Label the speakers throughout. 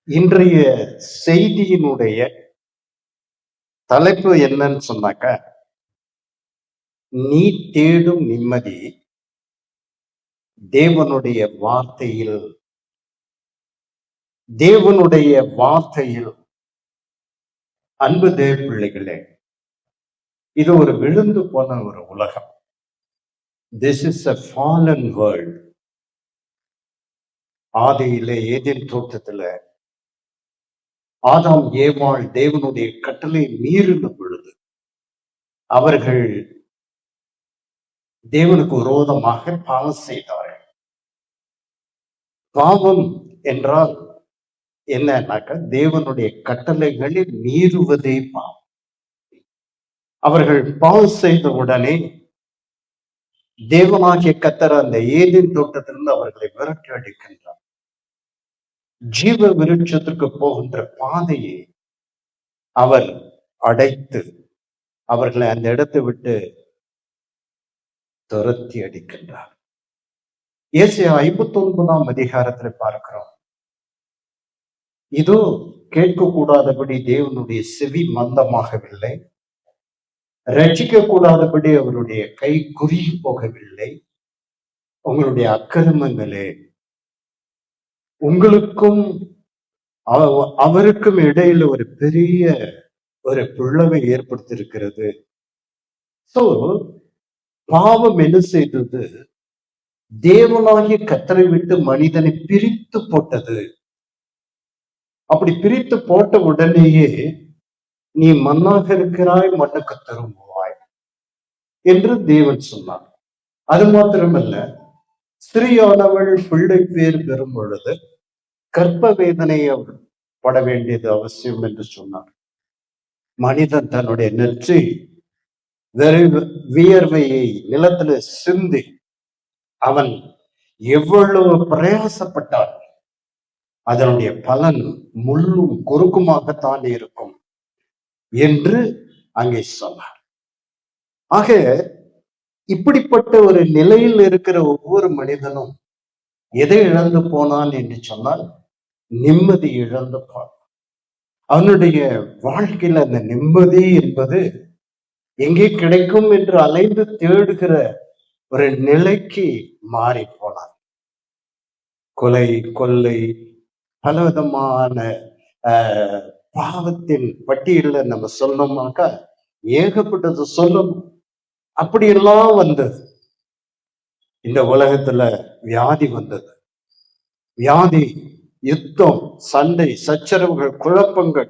Speaker 1: இன்றைய செய்தியினுடைய தலைப்பு என்னன்னு சொன்னாக்க, நீ தேடும் நிம்மதி தேவனுடைய வார்த்தையில் தேவனுடைய வார்த்தையில். அன்பு தேவ பிள்ளைகளே, இது ஒரு விழுந்து போன ஒரு உலகம். This is a fallen world. ஆதியிலே ஏதேன் தோட்டத்துல ஆதாம் ஏவாள் தேவனுடைய கட்டளை மீறின பொழுது அவர்கள் தேவனுக்கு விரோதமாக பாவம் செய்தார்கள். பாவம் என்றால் என்னன்னாக்க, தேவனுடைய கட்டளைகளை மீறுவதே பாவம். அவர்கள் பாவம் செய்த உடனே தேவனாகிய கர்த்தர் அந்த ஏதேன் தோட்டத்திலிருந்து அவர்களை விரட்டி அடிக்கின்றார். ஜீவ விருட்சத்திற்கு போகின்ற பாதையை அவர் அடைத்து அவர்களை அந்த இடத்தை விட்டு துரத்தி அடிக்கின்றார். ஏசாயா 59ஆம் அதிகாரத்துல பார்க்கிறோம். இதோ கேட்கக்கூடாதபடி தேவனுடைய செவி மந்தமாகவில்லை, ரட்சிக்க கூடாதபடி அவருடைய கை குறுகி போகவில்லை. உங்களுடைய அக்கிரமங்களே உங்களுக்கும் அவருக்கும் இடையில ஒரு பெரிய ஒரு பிளவை ஏற்படுத்தியிருக்கிறது. சோ பாவம் என்ன செய்தது? தேவனாகிய கர்த்தரை விட்டு மனிதனை பிரித்து போட்டது. அப்படி பிரித்து போட்ட உடனேயே நீ மண்ணாக இருக்கிறாய், மண்ணுக்கு திரும்புவாய் என்று தேவன் சொன்னார். அது மாத்திரமல்ல, ஸ்திரீயானவள் பிள்ளை பேர் பெறும் பொழுது கர்ப்ப வேதனை பட வேண்டியது அவசியம் என்று சொன்னார். மனிதன் தன்னுடைய நெற்றி வியர்வையை நிலத்துல சிந்தி அவன் எவ்வளவு பிரயாசப்பட்டான், அதனுடைய பலன் முள்ளும் குறுக்குமாகத்தான் இருக்கும் என்று அங்கே சொன்னார். ஆக இப்படிப்பட்ட ஒரு நிலையில் இருக்கிற ஒவ்வொரு மனிதனும் எதை இழந்து போனான் என்று சொன்னால், நிம்மதி இழந்து போனான். அவனுடைய வாழ்க்கையில அந்த நிம்மதி என்பது எங்கே கிடைக்கும் என்று அலைந்து தேடுகிற ஒரு நிலைக்கு மாறி போனான். கொலை, கொள்ளை, பலவிதமான பாவத்தின் பட்டியல நம்ம சொன்னோம்னாக்கா ஏகப்பட்டது சொல்லணும். அப்படியெல்லாம் வந்தது. இந்த உலகத்துல வியாதி வந்தது. வியாதி, யுத்தம், சண்டை, சச்சரவுகள், குழப்பங்கள்,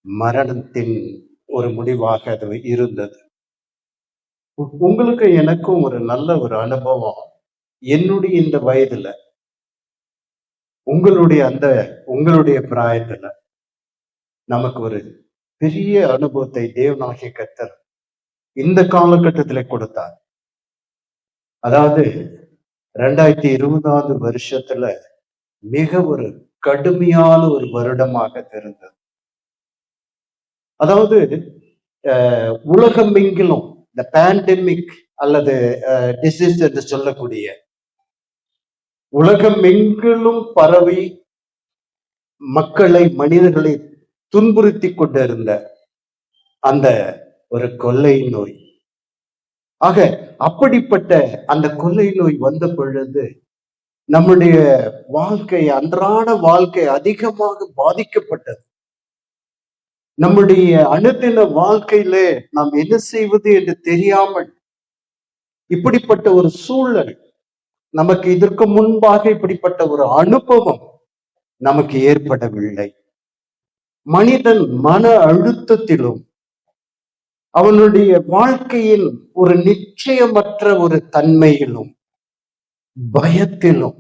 Speaker 1: மரணத்தின் ஒரு முடிவாக அது இருந்தது. உங்களுக்கு எனக்கும் ஒரு நல்ல ஒரு அனுபவம் என்னுடைய இந்த வயதுல, உங்களுடைய பிராயத்துல நமக்கு ஒரு பெரிய அனுபவத்தை தேவனாகிய கர்த்தர் இந்த காலகட்டத்தில கொடுத்தார். அதாவது 2020 வருஷத்துல மிக ஒரு கடுமையான ஒரு வருடமாக இருந்தது. அதாவது உலகம் எங்கிலும் இந்த பேண்டமிக் அல்லது டிசீஸ் என்று சொல்லக்கூடிய உலகம் எங்கிலும் பரவி மனிதர்களை துன்புறுத்தி கொண்டிருந்த அந்த ஒரு கொள்ளை நோய். ஆக அப்படிப்பட்ட அந்த கொள்ளை நோய் வந்த பொழுது நம்முடைய வாழ்க்கை, அன்றாட வாழ்க்கை அதிகமாக பாதிக்கப்பட்டது. நம்முடைய அனுதின வாழ்க்கையில நாம் என்ன செய்வது என்று தெரியாமல் இப்படிப்பட்ட ஒரு சூழல் நமக்கு இதற்கு முன்பாக இப்படிப்பட்ட ஒரு அனுபவம் நமக்கு ஏற்படவில்லை. மனிதன் மன அழுத்தத்திலும் அவனுடைய வாழ்க்கையில் ஒரு நிச்சயமற்ற ஒரு தன்மையிலும் பயத்திலும்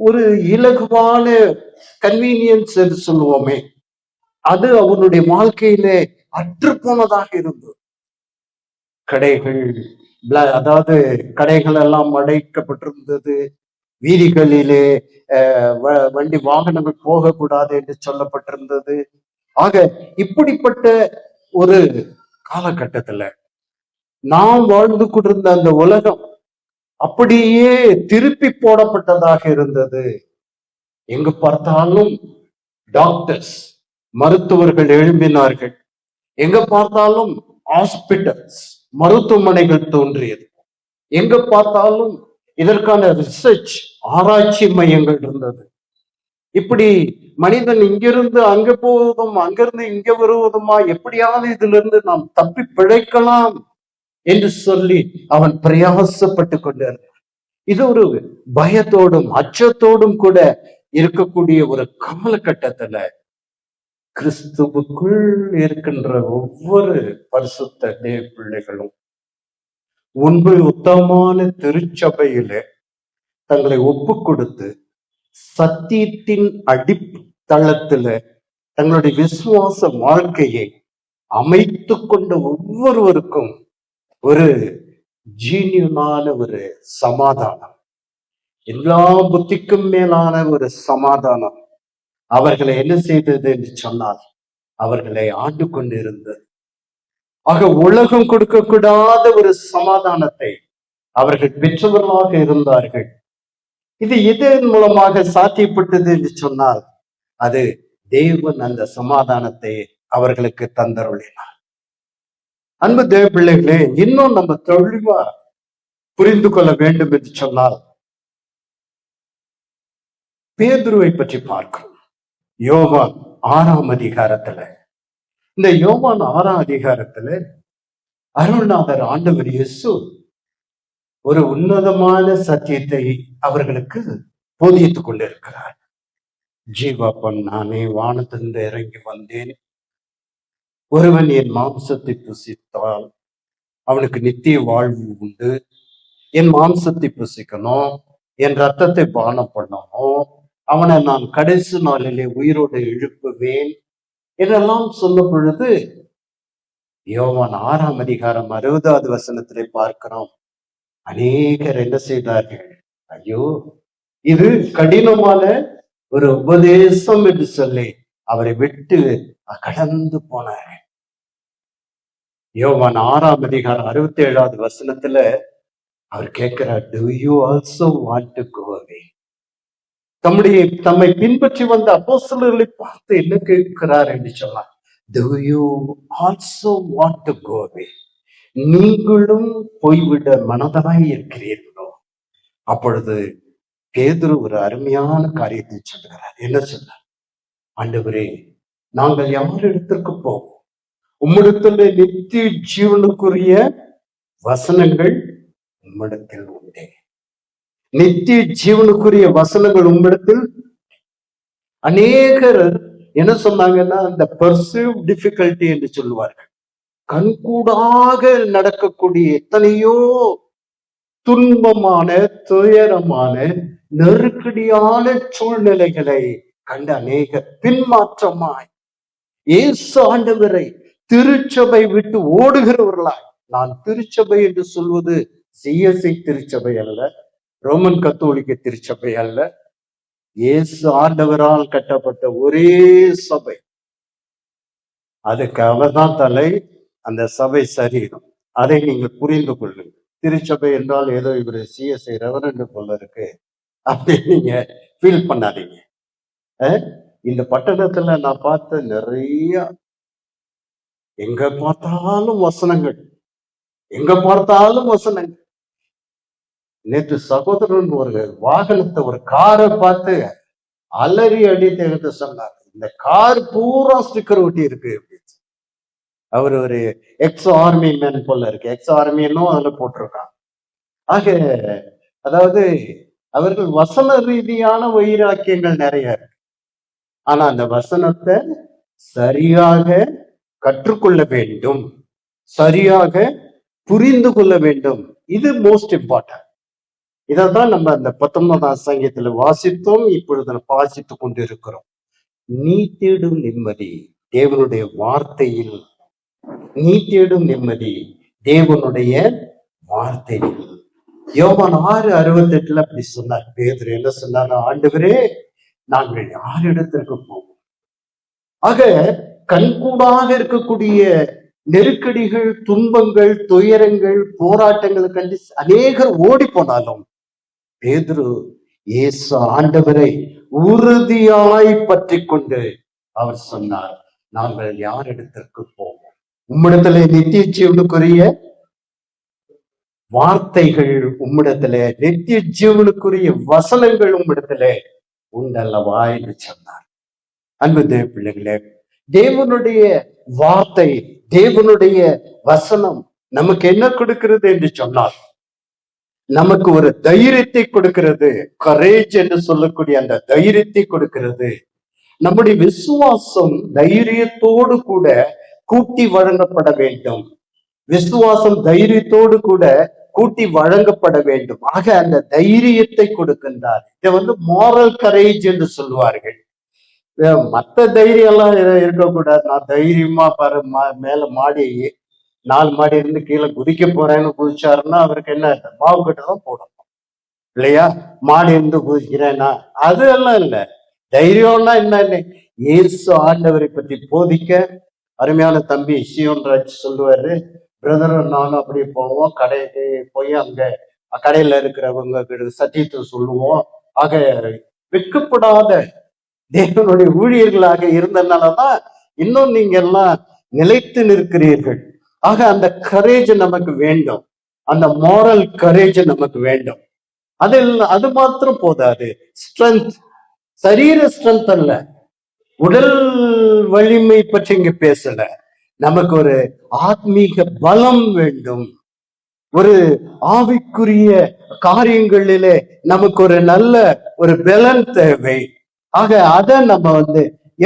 Speaker 1: ஒரு இலகுவான கன்வீனியன்ஸ் என்று சொல்லுவோமே, அது அவனுடைய வாழ்க்கையிலே அற்று போனதாக இருந்தது. அதாவது கடைகள் எல்லாம் அடைக்கப்பட்டிருந்தது. வீதிகளிலே வண்டி வாகனங்கள் போகக்கூடாது என்று சொல்லப்பட்டிருந்தது. ஆக இப்படிப்பட்ட ஒரு காலகட்டத்துல நாம் வாழ்ந்து கொண்டிருந்த அந்த உலகம் அப்படியே திருப்பி போடப்பட்டதாக இருந்தது. எங்க பார்த்தாலும் டாக்டர்ஸ், மருத்துவர்கள் எழும்பினார்கள். எங்க பார்த்தாலும் ஹாஸ்பிட்டல்ஸ், மருத்துவமனைகள் தோன்றியது. எங்க பார்த்தாலும் இதற்கான ரிசர்ச், ஆராய்ச்சி மையங்கள் இருந்தது. இப்படி மனிதன் இங்கிருந்து அங்க போவதும் அங்கிருந்து இங்க வருவதுமா, எப்படியாவது இதுல இருந்து நாம் தப்பி பிழைக்கலாம் என்று சொல்லி அவன் பிரயாசப்பட்டு கொண்டிருந்தான். இது ஒரு பயத்தோடும் அச்சத்தோடும் கூட இருக்கக்கூடிய ஒரு காலகட்டத்துல கிறிஸ்துவுக்குள் இருக்கின்ற ஒவ்வொரு பரிசுத்த தேவ பிள்ளைகளும் உண்மை உத்தமமான திருச்சபையிலே தங்களை ஒப்பு கொடுத்து சத்தியத்தின் அடித்தளத்துல தங்களுடைய விசுவாச வாழ்க்கையை அமைத்து கொண்ட ஒவ்வொருவருக்கும் ஒரு ஜீனியனான ஒரு சமாதானம், எல்லா புத்திக்கும் மேலான ஒரு சமாதானம் அவர்களை என்ன செய்தது என்று சொன்னால் அவர்களை ஆண்டு கொண்டிருந்தது. ஆக உலகம் கொடுக்கக்கூடாத ஒரு சமாதானத்தை அவர்கள் பெற்றவர்களாக இருந்தார்கள். இது எதன் மூலமாக சாத்தியப்பட்டது என்று சொன்னால் அது தேவன் அந்த சமாதானத்தை அவர்களுக்கு தந்தருளினார். அன்பு தேவ பிள்ளைகளே, இன்னும் நம்ம தெளிவா புரிந்து கொள்ள வேண்டும் என்று சொன்னால் பேதுருவை பற்றி பார்க்கிறோம். யோவான் 6ஆம் அதிகாரத்துல, இந்த யோவான் 6ஆம் அதிகாரத்துல அருள்நாதர் ஆண்டவர் இயேசு ஒரு உன்னதமான சத்தியத்தை அவர்களுக்கு போதித்துக் கொண்டிருக்கிறார். ஜீவாப்பன் நானே, வானத்திலிருந்து இறங்கி வந்தேன். ஒருவன் என் மாம்சத்தை புசித்தால் அவனுக்கு நித்திய வாழ்வு உண்டு. என் மாம்சத்தை புசிக்கணும், என் ரத்தத்தை பானம் பண்ணணும், அவனை நான் கடைசி நாளிலே உயிரோடு எழுப்புவேன் என்றெல்லாம் சொன்ன பொழுது யோவான் 6ஆம் அதிகாரம் 60வது வசனத்திலே பார்க்கிறோம். அநேகர் என்ன செய்தார்கள்? ஐயோ, இது கடினமான ஒரு உபதேசம் என்று சொல்லி அவரை விட்டு கடந்து போனார்கள். யோவான் 6ஆம் அதிகாரம் 67வது வசனத்துல அவர் கேட்கிறார், do you also want to go away? தம்மை பின்பற்றி வந்த அப்போஸ்தலர்களை பார்த்து என்ன கேட்கிறார் என்று சொன்னார், do you also want to go away? நீங்களும் போய்விட மனதாய் இருக்கிறீர்களோ? அப்பொழுது பேதுரு ஒரு அருமையான காரியத்தை சொல்லுகிறார். என்ன சொன்னார்? ஆண்டவரே, நாங்கள் யார் இடத்திற்கு போவோம்? உம்மிடத்தில் நித்திய ஜீவனுக்குரிய வசனங்கள் உம்மிடத்தில் உண்டே. நித்திய ஜீவனுக்குரிய வசனங்கள் உம்மிடத்தில். அநேகர் என்ன சொன்னாங்கன்னா, இந்த பர்சீவ் டிஃபிகல்ட்டி என்று சொல்லுவார்கள். கண்கூடாக நடக்கக்கூடிய எத்தனையோ துன்பமான, துயரமான, நெருக்கடியான சூழ்நிலைகளை கண்ட அநேகர் பின்மாற்றமாய் இயேசு ஆண்டவரை திருச்சபை விட்டு ஓடுகிறவர்களாய். நான் திருச்சபை என்று சொல்வது சிஎஸ்ஐ திருச்சபை அல்ல, ரோமன் கத்தோலிக்க திருச்சபை அல்ல, இயேசு ஆண்டவரால் கட்டப்பட்ட ஒரே சபை. அதுக்கு அவர்தான் தலை, அந்த சபை சரீரம். அதை நீங்கள் புரிந்து கொள்ளுங்கள். திருச்சபை என்றால் ஏதோ இவர் சிஎஸ்ஐ ரெவரண்ட் போல இருக்கு அப்படி நீங்க ஃபீல் பண்ணாதீங்க. இந்த பட்டணத்துல நான் பார்த்த நிறைய, எங்க பார்த்தாலும் வசனங்கள், எங்க பார்த்தாலும் வசனங்கள். நேற்று சகோதரன் ஒரு வாகனத்தை, ஒரு காரை பார்த்து அலறி அடித்து எடுத்து சொன்னார், இந்த கார் பூரா ஸ்டிக்கர் ஒட்டி இருக்கு அப்படின்னு. அவர் ஒரு எக்ஸ் ஆர்மி மேன் போல இருக்கு, எக்ஸ் ஆர்மின்னும் அதுல போட்டிருக்காங்க. ஆக அதாவது அவர்கள் வசன ரீதியான வைராக்கியங்கள் நிறைய இருக்கு. ஆனா அந்த வசனத்தை சரியாக கற்றுக்கொள்ள வேண்டும், சரியாக புரிந்து கொள்ள வேண்டும். இது மோஸ்ட் இம்பார்ட்டன்ட். இதான் நம்ம அந்த 19ஆம் சங்கீதத்துல வாசித்தோம், இப்பொழுது வாசித்துக் கொண்டு இருக்கிறோம். நீ தேடும் நிம்மதி தேவனுடைய வார்த்தையில், நீ தேடும் நிம்மதி தேவனுடைய வார்த்தையில். யோவான் 6:68 அப்படி சொன்னார். பேதுரு என்ன சொன்னார்? ஆண்டவரே, நாங்கள் யார் இடத்திற்கு போவோம்? ஆக கண்கூடாக இருக்கக்கூடிய நெருக்கடிகள், துன்பங்கள், துயரங்கள், போராட்டங்களை கண்டு அநேகர் ஓடி போனாலும் பேதுரு இயேசு ஆண்டவரை உறுதியாய் பற்றி கொண்டு அவர் சொன்னார், நாங்கள் யார் இடத்திற்கு போவோம்? உம்மிடத்திலே நித்திய ஜீவனுக்குரிய வார்த்தைகள், உம்மிடத்திலே நித்திய ஜீவனுக்குரிய வசனங்கள் உம்மிடத்திலே உண்டல்லவா என்று சொன்னார். அன்பு தேவ பிள்ளைகளே, தேவனுடைய வார்த்தை, தேவனுடைய வசனம் நமக்கு என்ன கொடுக்கிறது என்று சொன்னால், நமக்கு ஒரு தைரியத்தை கொடுக்கிறது. கரேஜ் என்று சொல்லக்கூடிய அந்த தைரியத்தை கொடுக்கிறது. நம்முடைய விசுவாசம் தைரியத்தோடு கூட கூட்டி வழங்கப்பட வேண்டும். விசுவாசம் தைரியத்தோடு கூட கூட்டி வழங்கப்பட வேண்டும். ஆக அந்த தைரியத்தை கொடுக்கின்றார். இதை மாரல் கரேஜ் என்று சொல்லுவார்கள். மற்ற தைரியம் எல்லாம் இருக்கக்கூடாது. நான் தைரியமா பாரு மேல மாடி 4 மாடி இருந்து கீழே குதிக்க போறேன்னு குதிச்சாருன்னா அவருக்கு என்ன, மாவு கட்டுதான் போடணும் இல்லையா? மாடி இருந்து குதிக்கிறேன்னா அது எல்லாம் இல்லை. தைரியம்னா என்ன? இயேசு ஆண்டவரை பற்றி போதிக்க அருமையான தம்பி சியோன்ராஜ் சொல்லுவாரு, பிரதரும் நானும் அப்படியே போவோம், கடைக்கு போய் அங்க கடையில இருக்கிறவங்க சத்தியத்தை சொல்லுவோம். ஆக வெட்கப்படாத தேவனுடைய ஊழியர்களாக இருந்ததுனாலதான் இன்னும் நீங்க எல்லாம் நிலைத்து நிற்கிறீர்கள். ஆக அந்த கரேஜ் நமக்கு வேண்டும், அந்த மாரல் கரேஜ் நமக்கு வேண்டும். அது மாத்திரம் போதாது. ஸ்ட்ரென்த், சரீர ஸ்ட்ரென்த் அல்ல, உடல் வலிமை பற்றி இங்க பேசல. நமக்கு ஒரு ஆத்மீக பலம் வேண்டும். ஒரு ஆவிக்குரிய காரியங்களிலே நமக்கு ஒரு நல்ல ஒரு பலன் தேவை. ஆக அதை நம்ம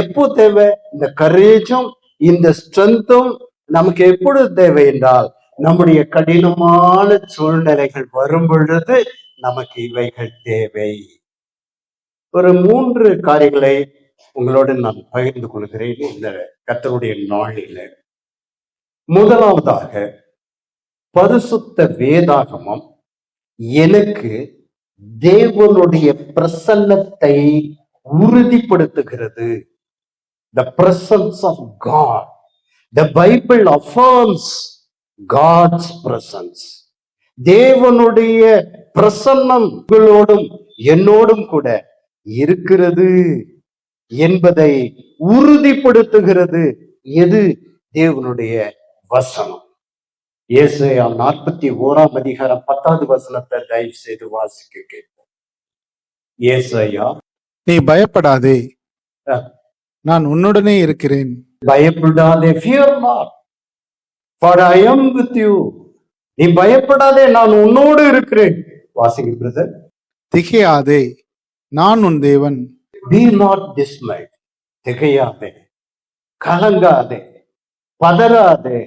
Speaker 1: எப்போ தேவை? இந்த கரேஜும் இந்த ஸ்ட்ரென்த்தும் நமக்கு எப்பொழுது தேவை என்றால், நம்முடைய கடினமான சூழ்நிலைகள் வரும் பொழுது நமக்கு இவைகள் தேவை. ஒரு 3 காரியங்களை உங்களோடு நான் பகிர்ந்து கொள்கிறேன் இந்த கர்த்தருடைய நாளில. முதலாவதாக, பரிசுத்த வேதாகமம் எனக்கு தேவனுடைய பிரசன்னத்தை உறுதிப்படுத்துகிறது. The presence of God. The Bible affirms God's presence. தேவனுடைய பிரசன்னம் உங்களோடும் என்னோடும் கூட இருக்கிறது என்பதை உறுதிப்படுத்துகிறது. எது? தேவனுடைய வசனம். ஏசாயா 41ஆம் அதிகாரம் 10வது வசனத்தை தயவு செய்து வாசிக்க கேட்போம். ஏசாயா,
Speaker 2: நீ பயப்படாதே, நான் உன்னுடனே இருக்கிறேன்.
Speaker 1: பயப்படாதே, fear not, for I am with you. நீ பயப்படாதே, நான் உன்னோடு இருக்கிறேன். வாசிங்க பிரதர்.
Speaker 2: திகையாதே, நான் உன் தேவன்.
Speaker 1: Be not dismayed. திகையாதே, கலங்காதே, பதறாதே,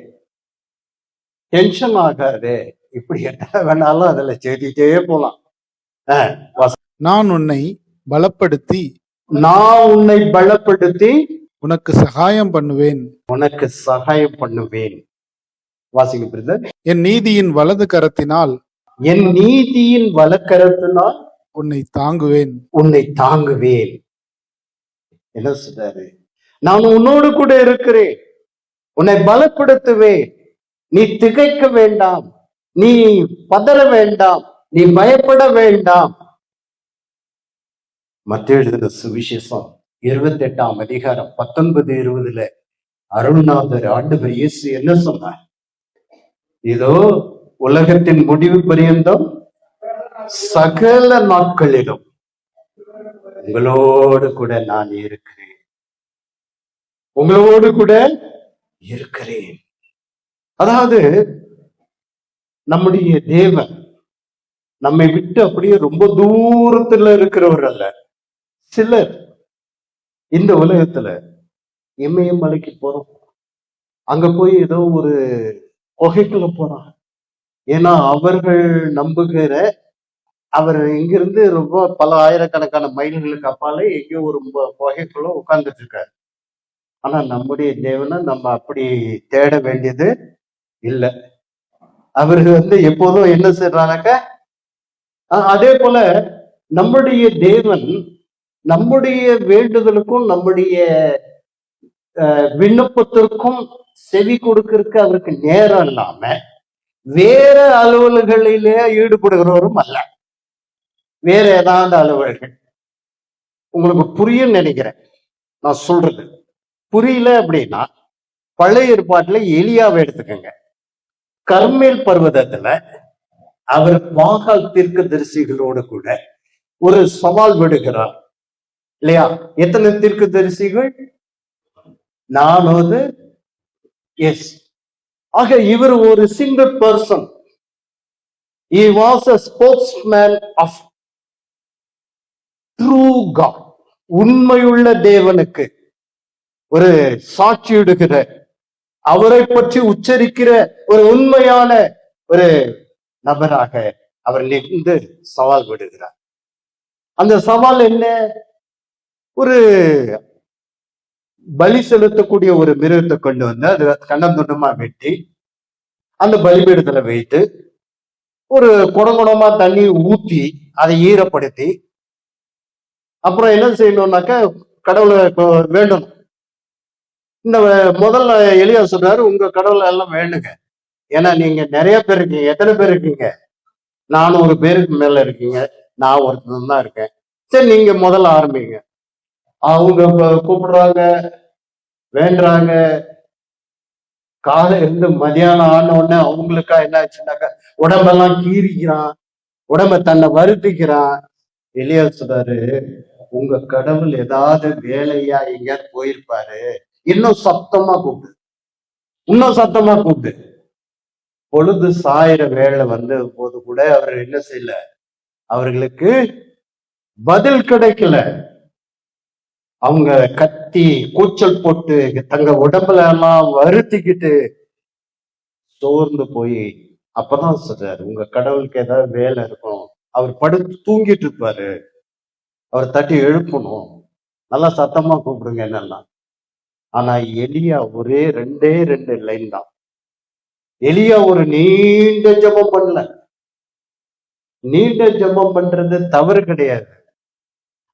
Speaker 1: டென்ஷன் ஆகாதே. இப்படி என்ன வேணாலும் அதுல செய்திட்டே போலாம்.
Speaker 2: நான் உன்னை பலப்படுத்தி உனக்கு சகாயம் பண்ணுவேன்.
Speaker 1: உனக்கு சகாயம் பண்ணுவேன். வாசிங்க பிரதர்.
Speaker 2: என் நீதியின் வலது கரத்தினால் உன்னை தாங்குவேன்.
Speaker 1: என்ன சொல்றாரு? நான் உன்னோடு கூட இருக்கிறேன், உன்னை பலப்படுத்துவேன். நீ திகைக்க வேண்டாம், நீ பதற வேண்டாம், நீ பயப்பட வேண்டாம். மத்தேயு எழுதின சுவிசேஷம் 28ஆம் அதிகாரம் 19-20 அருள்நாதர் ஆண்டவர் இயேசு என்ன சொன்னார்? இதோ உலகத்தின் முடிவு பரியந்தம் சகல நாட்களிலும் உங்களோடு கூட நான் இருக்கிறேன், உங்களோடு கூட இருக்கிறேன். அதாவது நம்முடைய தேவன் நம்மை விட்டு அப்படியே ரொம்ப தூரத்துல இருக்கிறவர் அல்ல. சிலர் இந்த உலகத்துல இமயமலைக்கு போறோம், அங்க போய் ஏதோ ஒரு குகைக்குள்ள போறான். ஏன்னா அவர்கள் நம்புகிற, அவர் இங்கிருந்து ரொம்ப பல ஆயிரக்கணக்கான மைல்களுக்கு அப்பாலே எங்கேயோ ஒரு குகைக்குள்ள உட்கார்ந்துட்டு இருக்காரு. ஆனா நம்முடைய தேவனை நம்ம அப்படி தேட வேண்டியது இல்லை. அவர்கள் எப்போதும் என்ன செய்யறாங்க? அதே போல நம்முடைய தேவன் நம்முடைய வேண்டுதலுக்கும் நம்முடைய விண்ணப்பத்திற்கும் செவி கொடுக்கறதுக்கு அவருக்கு நேரம் இல்லாம வேற அலுவல்களிலே ஈடுபடுகிறவரும் அல்ல. வேற ஏதாவது அலுவல்கள் உங்களுக்கு புரியும் நினைக்கிறேன் நான் சொல்றது. புரியல அப்படின்னா பழைய ஏற்பாட்டுல எலியாவை எடுத்துக்கங்க. கர்மேல் பர்வதத்துல அவர் பாகால் தீர்க்கதரிசிகளோடு கூட ஒரு சவால் விடுகிறார் இல்லையா? எத்தனை தீர்க்கதரிசிகள்? 400. எஸ். ஆக இவர் ஒரு single person. He was a spokesman of true God. உண்மையுள்ள தேவனுக்கு ஒரு சாட்சியிடுகிற, அவரை பற்றி உச்சரிக்கிற ஒரு உண்மையான ஒரு நபராக அவர் நின்று சவால் விடுகிறார். அந்த சவால் என்ன? ஒரு பலி செலுத்தக்கூடிய ஒரு மிருகத்தை கொண்டு வந்து அது கண்டம் துண்டமா வெட்டி அந்த பலிபீடத்துல வைத்து ஒரு குடங்குடமா தண்ணி ஊத்தி அதை ஈரப்படுத்தி அப்புறம் என்ன செய்யணும்னாக்க கடவுளை வேண்டும். இந்த முதல்ல எலியா சொல்றாரு, உங்க கடவுளை எல்லாம் வேண்டுங்க. ஏன்னா நீங்க நிறைய பேர் இருக்கீங்க. எத்தனை பேர் இருக்கீங்க? 400 பேருக்கு மேல இருக்கீங்க. நான் ஒருத்தன் தான் இருக்கேன். சரி, நீங்க முதல்ல ஆரம்பிங்க. அவங்க கூப்பிடுறாங்க, வேண்டுறாங்க. காலை இருந்து மதியானம் ஆன உடனே அவங்களுக்கா என்ன ஆச்சுன்னாக்கா உடம்பெல்லாம் கீறிக்கிறான், உடம்ப தன்னை வருத்திக்கிறான். எலியா சொல்றாரு, உங்க கடவுள் ஏதாவது வேலையா எங்கேயாவது போயிருப்பாரு, இன்னும் சத்தமா கூப்பிடு, இன்னும் சத்தமா கூப்பிடு. பொழுது சாயிர வேலை வந்த போது கூட அவர் என்ன செய்யல, அவர்களுக்கு பதில் கிடைக்கல. அவங்க கத்தி கூச்சல் போட்டு தங்க உடம்புல எல்லாம் வருத்திக்கிட்டு சோர்ந்து போய் அப்பதான் சொல்றாரு, உங்க கடவுளுக்கு ஏதாவது வேலை இருக்கும், அவர் படுத்து தூங்கிட்டு இருப்பாரு, அவர் தட்டி எழுப்பணும், நல்லா சத்தமா கூப்பிடுங்க என்னெல்லாம். ஆனா எலியா ஒரே 2 லைன் தான். எலியா ஒரு நீண்ட ஜெபம் பண்ணல. நீண்ட ஜெபம் பண்றது தவறு கிடையாது.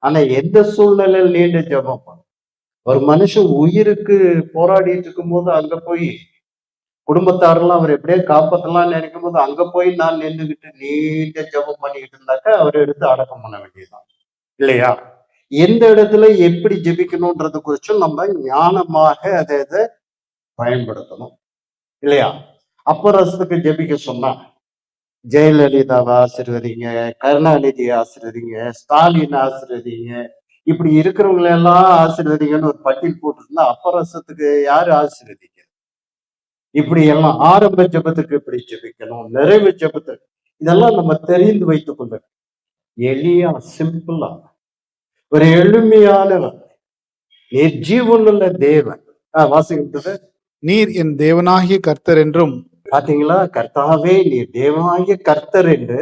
Speaker 1: ஆனா எந்த சூழ்நிலையில் நீண்ட ஜெபம் பண்ண? ஒரு மனுஷன் உயிருக்கு போராடிட்டு இருக்கும் போது அங்க போய் குடும்பத்தாரெல்லாம் அவர் எப்படியே காப்பாத்தலாம்னு நினைக்கும் போது அங்க போய் நான் நின்றுகிட்டு நீண்ட ஜெபம் பண்ணிக்கிட்டு இருந்தாக்க அவர் எடுத்து அடக்கம் பண்ண வேண்டியதுதான் இல்லையா? எந்த இடத்துல எப்படி ஜெபிக்கணும்ன்றது குறிச்சும் நம்ம ஞானமாக அதை பயன்படுத்தணும் இல்லையா? அப்பரசத்துக்கு ஜெபிக்க சொன்னா ஜெயலலிதாவை ஆசீர்வதிங்க, கருணாநிதியை ஆசீர்வதிங்க, ஸ்டாலின் ஆசீர்வதிங்க, இப்படி இருக்கிறவங்களை எல்லாம் ஆசீர்வதிங்கன்னு ஒரு பட்டியல் போட்டிருந்தா அப்பரசத்துக்கு யாரு ஆசீர்வதிங்க? இப்படி எல்லாம் ஆரம்ப ஜெபத்துக்கு இப்படி ஜெபிக்கணும், நிறைவு ஜெபத்துக்கு, இதெல்லாம் நம்ம தெரிந்து வைத்துக் கொள்ள. எளியா சிம்பிளா ஒரு எளிமையானவன், நீர் ஜீவனுள்ள தேவன். வாசிக்கின்றது,
Speaker 2: நீர் என் தேவனாகிய கர்த்தர் என்றும்,
Speaker 1: பாத்தீங்களா? கர்த்தாவே நீர் தேவனாகிய கர்த்தர் என்று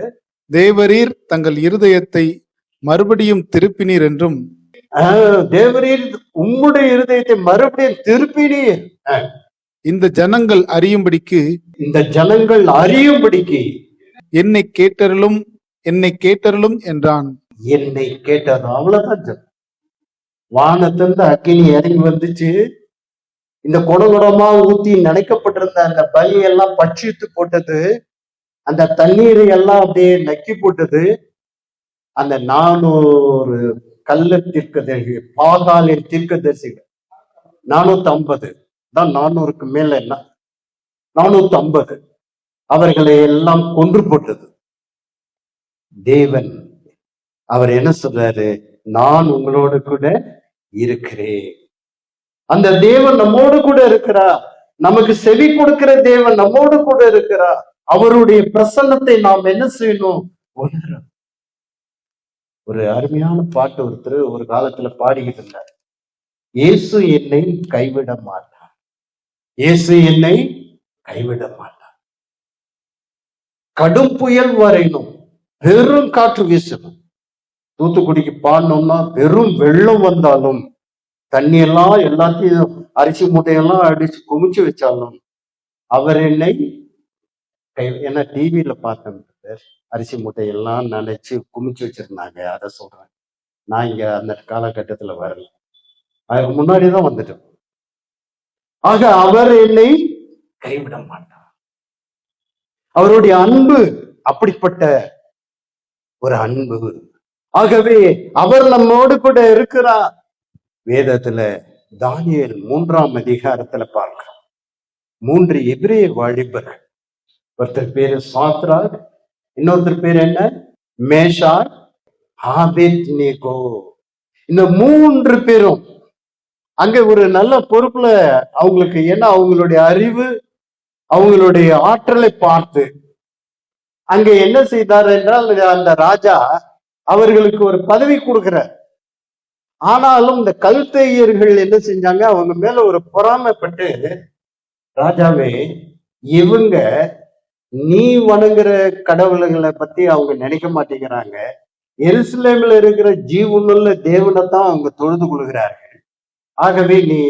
Speaker 2: தேவரீர் தங்கள் இருதயத்தை மறுபடியும் திருப்பினீர் என்றும்,
Speaker 1: தேவரீர் உம்முடைய இருதயத்தை மறுபடியும் திருப்பினீர்.
Speaker 2: இந்த ஜனங்கள் அறியும்படிக்கு,
Speaker 1: இந்த ஜனங்கள் அறியும்படிக்கு
Speaker 2: என்னை கேட்டருளும், என்னை கேட்டருளும் என்றான்.
Speaker 1: என்னை கேட்டார். அவ்வளவுதான். வானத்திலிருந்து அக்கினி இறங்கி வந்துச்சு, இந்த குடகுடமா ஊத்தி நினைக்கப்பட்டிருந்த அந்த பலி எல்லாம் பட்சித்து போட்டது, அந்த தண்ணீரை எல்லாம் அப்படியே நக்கி போட்டது. அந்த 400 கள்ள தீர்க்கதரிசி, பாகாலின் தீர்க்கதரிசிகள் 450 தான், 400க்கு மேல என்ன 450, அவர்களை எல்லாம் கொன்று போட்டது. தேவன் அவர் என்ன சொல்றாரு? நான் உங்களோடு கூட இருக்கிறேன். அந்த தேவன் நம்மோடு கூட இருக்கிறார். நமக்கு செவி கொடுக்கிற தேவன் நம்மோடு கூட இருக்கிறார். அவருடைய பிரசன்னத்தை நாம் என்ன செய்யணும்? உணரணும். ஒரு அருமையான பாட்டு ஒருத்தர் ஒரு காலத்துல பாடிக்கிட்டு இருந்தார். இயேசு என்னை கைவிட மாட்டார், இயேசு என்னை கைவிட மாட்டார். கடும் புயல் வரையணும், பெரும் காற்று வீசணும், தூத்துக்குடிக்கு பாடணும்னா பெரும் வெள்ளம் வந்தாலும், தண்ணி எல்லாம் எல்லாத்தையும் அரிசி மூட்டையெல்லாம் அடிச்சு குமிச்சு வச்சாலும் அவர் என்னை என்ன டிவியில பார்த்தேன், அரிசி மூட்டையெல்லாம் நினைச்சு குமிச்சு வச்சிருந்தாங்க. அதை சொல்றேன். நான் இங்க அந்த காலகட்டத்துல வரல, அதுக்கு முன்னாடிதான் வந்துட்டோம். ஆக அவர் என்னை கைவிட மாட்டார். அவருடைய அன்பு அப்படிப்பட்ட ஒரு அன்பு. ஆகவே அவர் நம்மோடு கூட இருக்கிறார். வேதத்துல தானியேல் 3ஆம் அதிகாரத்துல பார்க்கிறோம். 3 எபிரேய வாலிபர்கள், ஒருத்தர் பேரு சாத்ராக், இன்னொருத்தர் பேர் என்ன, மேஷாக், ஆபேத்நேகோ. இந்த 3 பேரும் அங்க ஒரு நல்ல பொறுப்புல அவங்களுக்கு, ஏன்னா அவங்களுடைய அறிவு, அவங்களுடைய ஆற்றலை பார்த்து அங்க என்ன செய்தார் என்றால், அந்த ராஜா அவர்களுக்கு ஒரு பதவி கொடுக்கிறார். ஆனாலும் இந்த கல்தேயர்கள் என்ன செஞ்சாங்க, அவங்க மேல ஒரு பொறாமைப்பட்டு, ராஜாவே இவங்க நீ வணங்குற கடவுள்களை பத்தி அவங்க நினைக்க மாட்டேங்கிறாங்க, எருசலேமில் இருக்கிற ஜீவனுள்ள தேவனை தான் அவங்க தொழுது கொள்கிறார்கள், ஆகவே நீ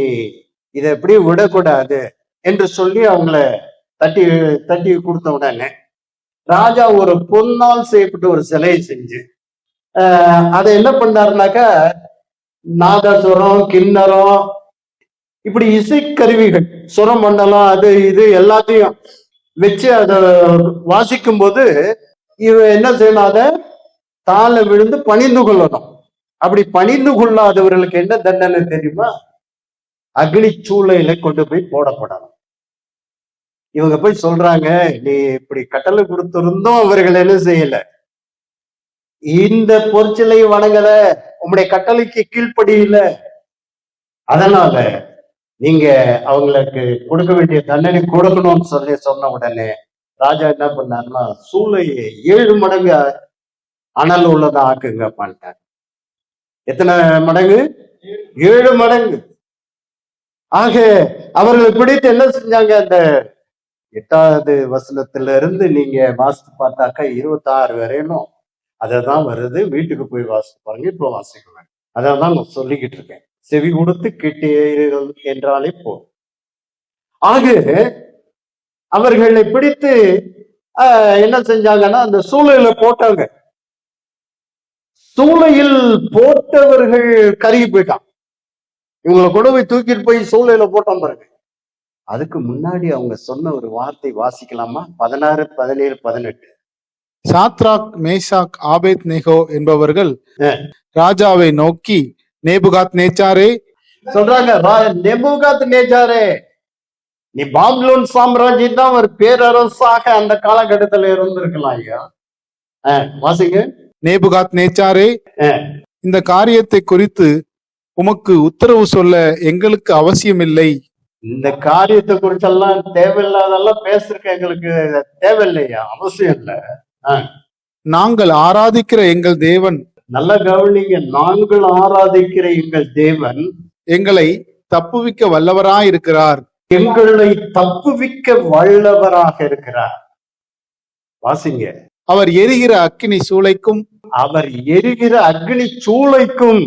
Speaker 1: இதை எப்படி விடக்கூடாது என்று சொல்லி அவங்கள தட்டி தட்டி கொடுத்த உடனே ராஜா ஒரு பொன்னால் செய்யப்பட்ட ஒரு சிலையை செஞ்சு அதை என்ன பண்ணாருனாக்கா, நாதசுரம், கிண்ணறம், இப்படி இசைக்கருவிகள், சுரம் மண்டலம், அது இது எல்லாத்தையும் வச்சு அதை வாசிக்கும் போது இவன் என்ன செய்யணும், அதை தாழ விழுந்து பணிந்து கொள்ளணும். அப்படி பணிந்து கொள்ளாதவர்களுக்கு என்ன தண்டனை தெரியுமா, அக்னி சூளையில கொண்டு போய் போடப்படணும். இவங்க போய் சொல்றாங்க, நீ இப்படி கட்டளை கொடுத்திருந்தோம், அவர்கள் என்ன செய்யல, இந்த பொற்சிலை வணங்கல, உங்களுடைய கட்டளைக்கு கீழ்ப்படியில, அதனால நீங்க அவங்களுக்கு கொடுக்க வேண்டிய தண்டனை கொடுக்கணும்னு சொல்லி சொன்ன உடனே ராஜா என்ன பண்ணாருன்னா, சூளையை 7 மடங்கு அனல் உள்ளதா ஆக்குங்க பண்ணிட்டார். எத்தனை மடங்கு? 7 மடங்கு. ஆக அவர்களை பிடித்து என்ன செஞ்சாங்க, அந்த 8வது வசனத்துல இருந்து நீங்க வாசித்து பார்த்தாக்கா 26 வரையிலும் அததான் வருது. வீட்டுக்கு போய் வாசித்து பாருங்க, இப்போ வாசிக்குவேன். அதான் நான் சொல்லிக்கிட்டு இருக்கேன். செவி கொடுத்து கேட்டீர்கள் என்றாலே போதும். ஆக அவர்களை பிடித்து என்ன செஞ்சாங்கன்னா, அந்த சூளையில போட்டாங்க. சூளையில் போட்டவர்கள் கருகி போயிட்டான். இவங்களை கொண்டு போய் தூக்கிட்டு போய் சூளையில போட்டோம் பாருங்க. அதுக்கு முன்னாடி அவங்க சொன்ன ஒரு வார்த்தை வாசிக்கலாமா? 16, 17, 18.
Speaker 2: சாத்ராக், மேஷாக், ஆபேத்நேகோ என்பவர்கள் ராஜாவை நோக்கி, நேபுகாத் நேச்சாரே
Speaker 1: சொல்றாங்க, நேபுகாத் நேச்சாரே, நீ பாபிலோன் சாம்ராஜ்யம் தான் ஒரு பேரரசாக அந்த காலகட்டத்தில் இருந்திருக்கலாம் ஐயா. வாசிங்க.
Speaker 2: நேபுகாத் நேச்சாரே, இந்த காரியத்தை குறித்து உமக்கு உத்தரவு சொல்ல எங்களுக்கு அவசியமில்லை.
Speaker 1: இந்த காரியத்தை குறிச்செல்லாம் தேவையில்லாதெல்லாம் பேசுறதுக்கு எங்களுக்கு தேவையில்லையா, அவசியம் இல்லை.
Speaker 2: நாங்கள் ஆராதிக்கிற எங்கள் தேவன்,
Speaker 1: நல்ல கவனிங்க, நாங்கள் ஆராதிக்கிற எங்கள் தேவன்
Speaker 2: எங்களை தப்புவிக்க வல்லவராயிருக்கிறார்.
Speaker 1: எங்களை தப்புவிக்க வல்லவராக இருக்கிறார். வாசிங்க.
Speaker 2: அவர் எரிகிற அக்கினி சூளைக்கும்,
Speaker 1: அவர் எரிகிற அக்னி சூளைக்கும்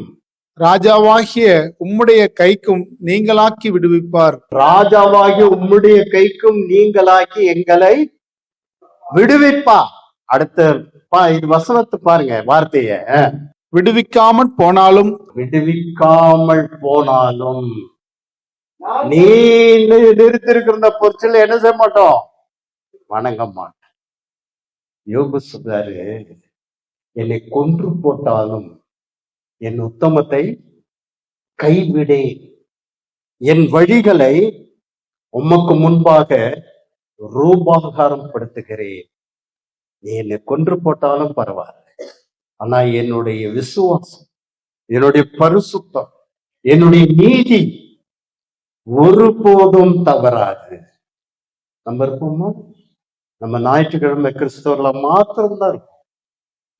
Speaker 2: ராஜாவாகிய உம்முடைய கைக்கும் நீங்களாக்கி விடுவிப்பார்.
Speaker 1: ராஜாவாகிய உம்முடைய கைக்கும் நீங்களாக்கி எங்களை விடுவிப்பார். அடுத்த இது வசனத்தை பாருங்க, வார்த்தைய.
Speaker 2: விடுவிக்காமல் போனாலும்,
Speaker 1: விடுவிக்காமல் போனாலும் நீ நிறுத்திருக்கிற பொருட்கள் என்ன செய்ய மாட்டோம், வணங்க மாட்டோம். யோபு சொல்றாரு, என்னை கொன்று போட்டாலும் என் உத்தமத்தை கைவிடேன், என் வழிகளை உமக்கு முன்பாக ரூபாகாரம் படுத்துகிறேன். நீ என்னை கொன்று போட்டாலும் பரவாயில்ல, ஆனா என்னுடைய விசுவாசம், என்னுடைய பரிசுத்தம், என்னுடைய நீதி ஒருபோதும் தவறாது. நம்ம இருப்போமா? நம்ம ஞாயிற்றுக்கிழமை கிறிஸ்தவர்ல மாத்திரம்தான் இருக்கும்.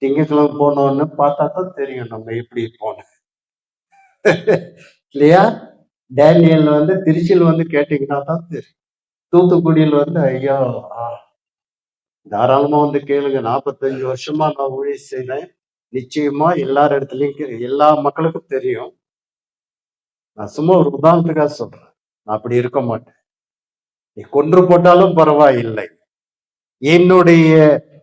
Speaker 1: திங்கட்கிழமை போனோன்னு பார்த்தா தான் தெரியும் நம்ம எப்படி போனோம் இல்லையா? டேனியல் திருச்சியில் கேட்டீங்கன்னா தான் தெரியும். தூத்துக்குடியில் ஐயா தாராளமா கேளுங்க. 45 வருஷமா நான் ஊழியம் செய்தேன். நிச்சயமா எல்லார் இடத்துலயும் எல்லா மக்களுக்கும் தெரியும். நான் சும்மா ஒரு உதாரணத்துக்காக சொல்றேன், நான் அப்படி இருக்க மாட்டேன். நீ கொன்று போட்டாலும் பரவாயில்லை, என்னுடைய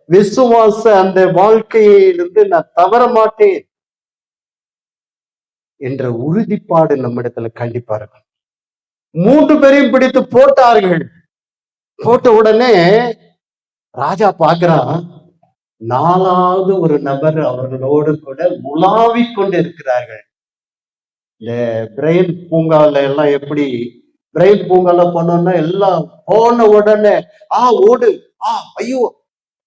Speaker 1: விசுவாச அந்த வாழ்க்கையிலிருந்து நான் தவற மாட்டேன் என்ற உறுதிப்பாடு நம்மிடத்துல கண்டிப்பா இருக்கும். 3 பேரையும் பிடித்து போட்டார்கள். போட்ட உடனே ராஜா பாக்குறான், 4வது ஒரு நபர் அவர்களோடு கூட உலாவிக் கொண்டு இருக்கிறார்கள். இந்த பிரெயின் பூங்கால எல்லாம் எப்படி பிரெயின் பூங்கால போனோம்னா எல்லாம் போன உடனே ஓடு ஐயோ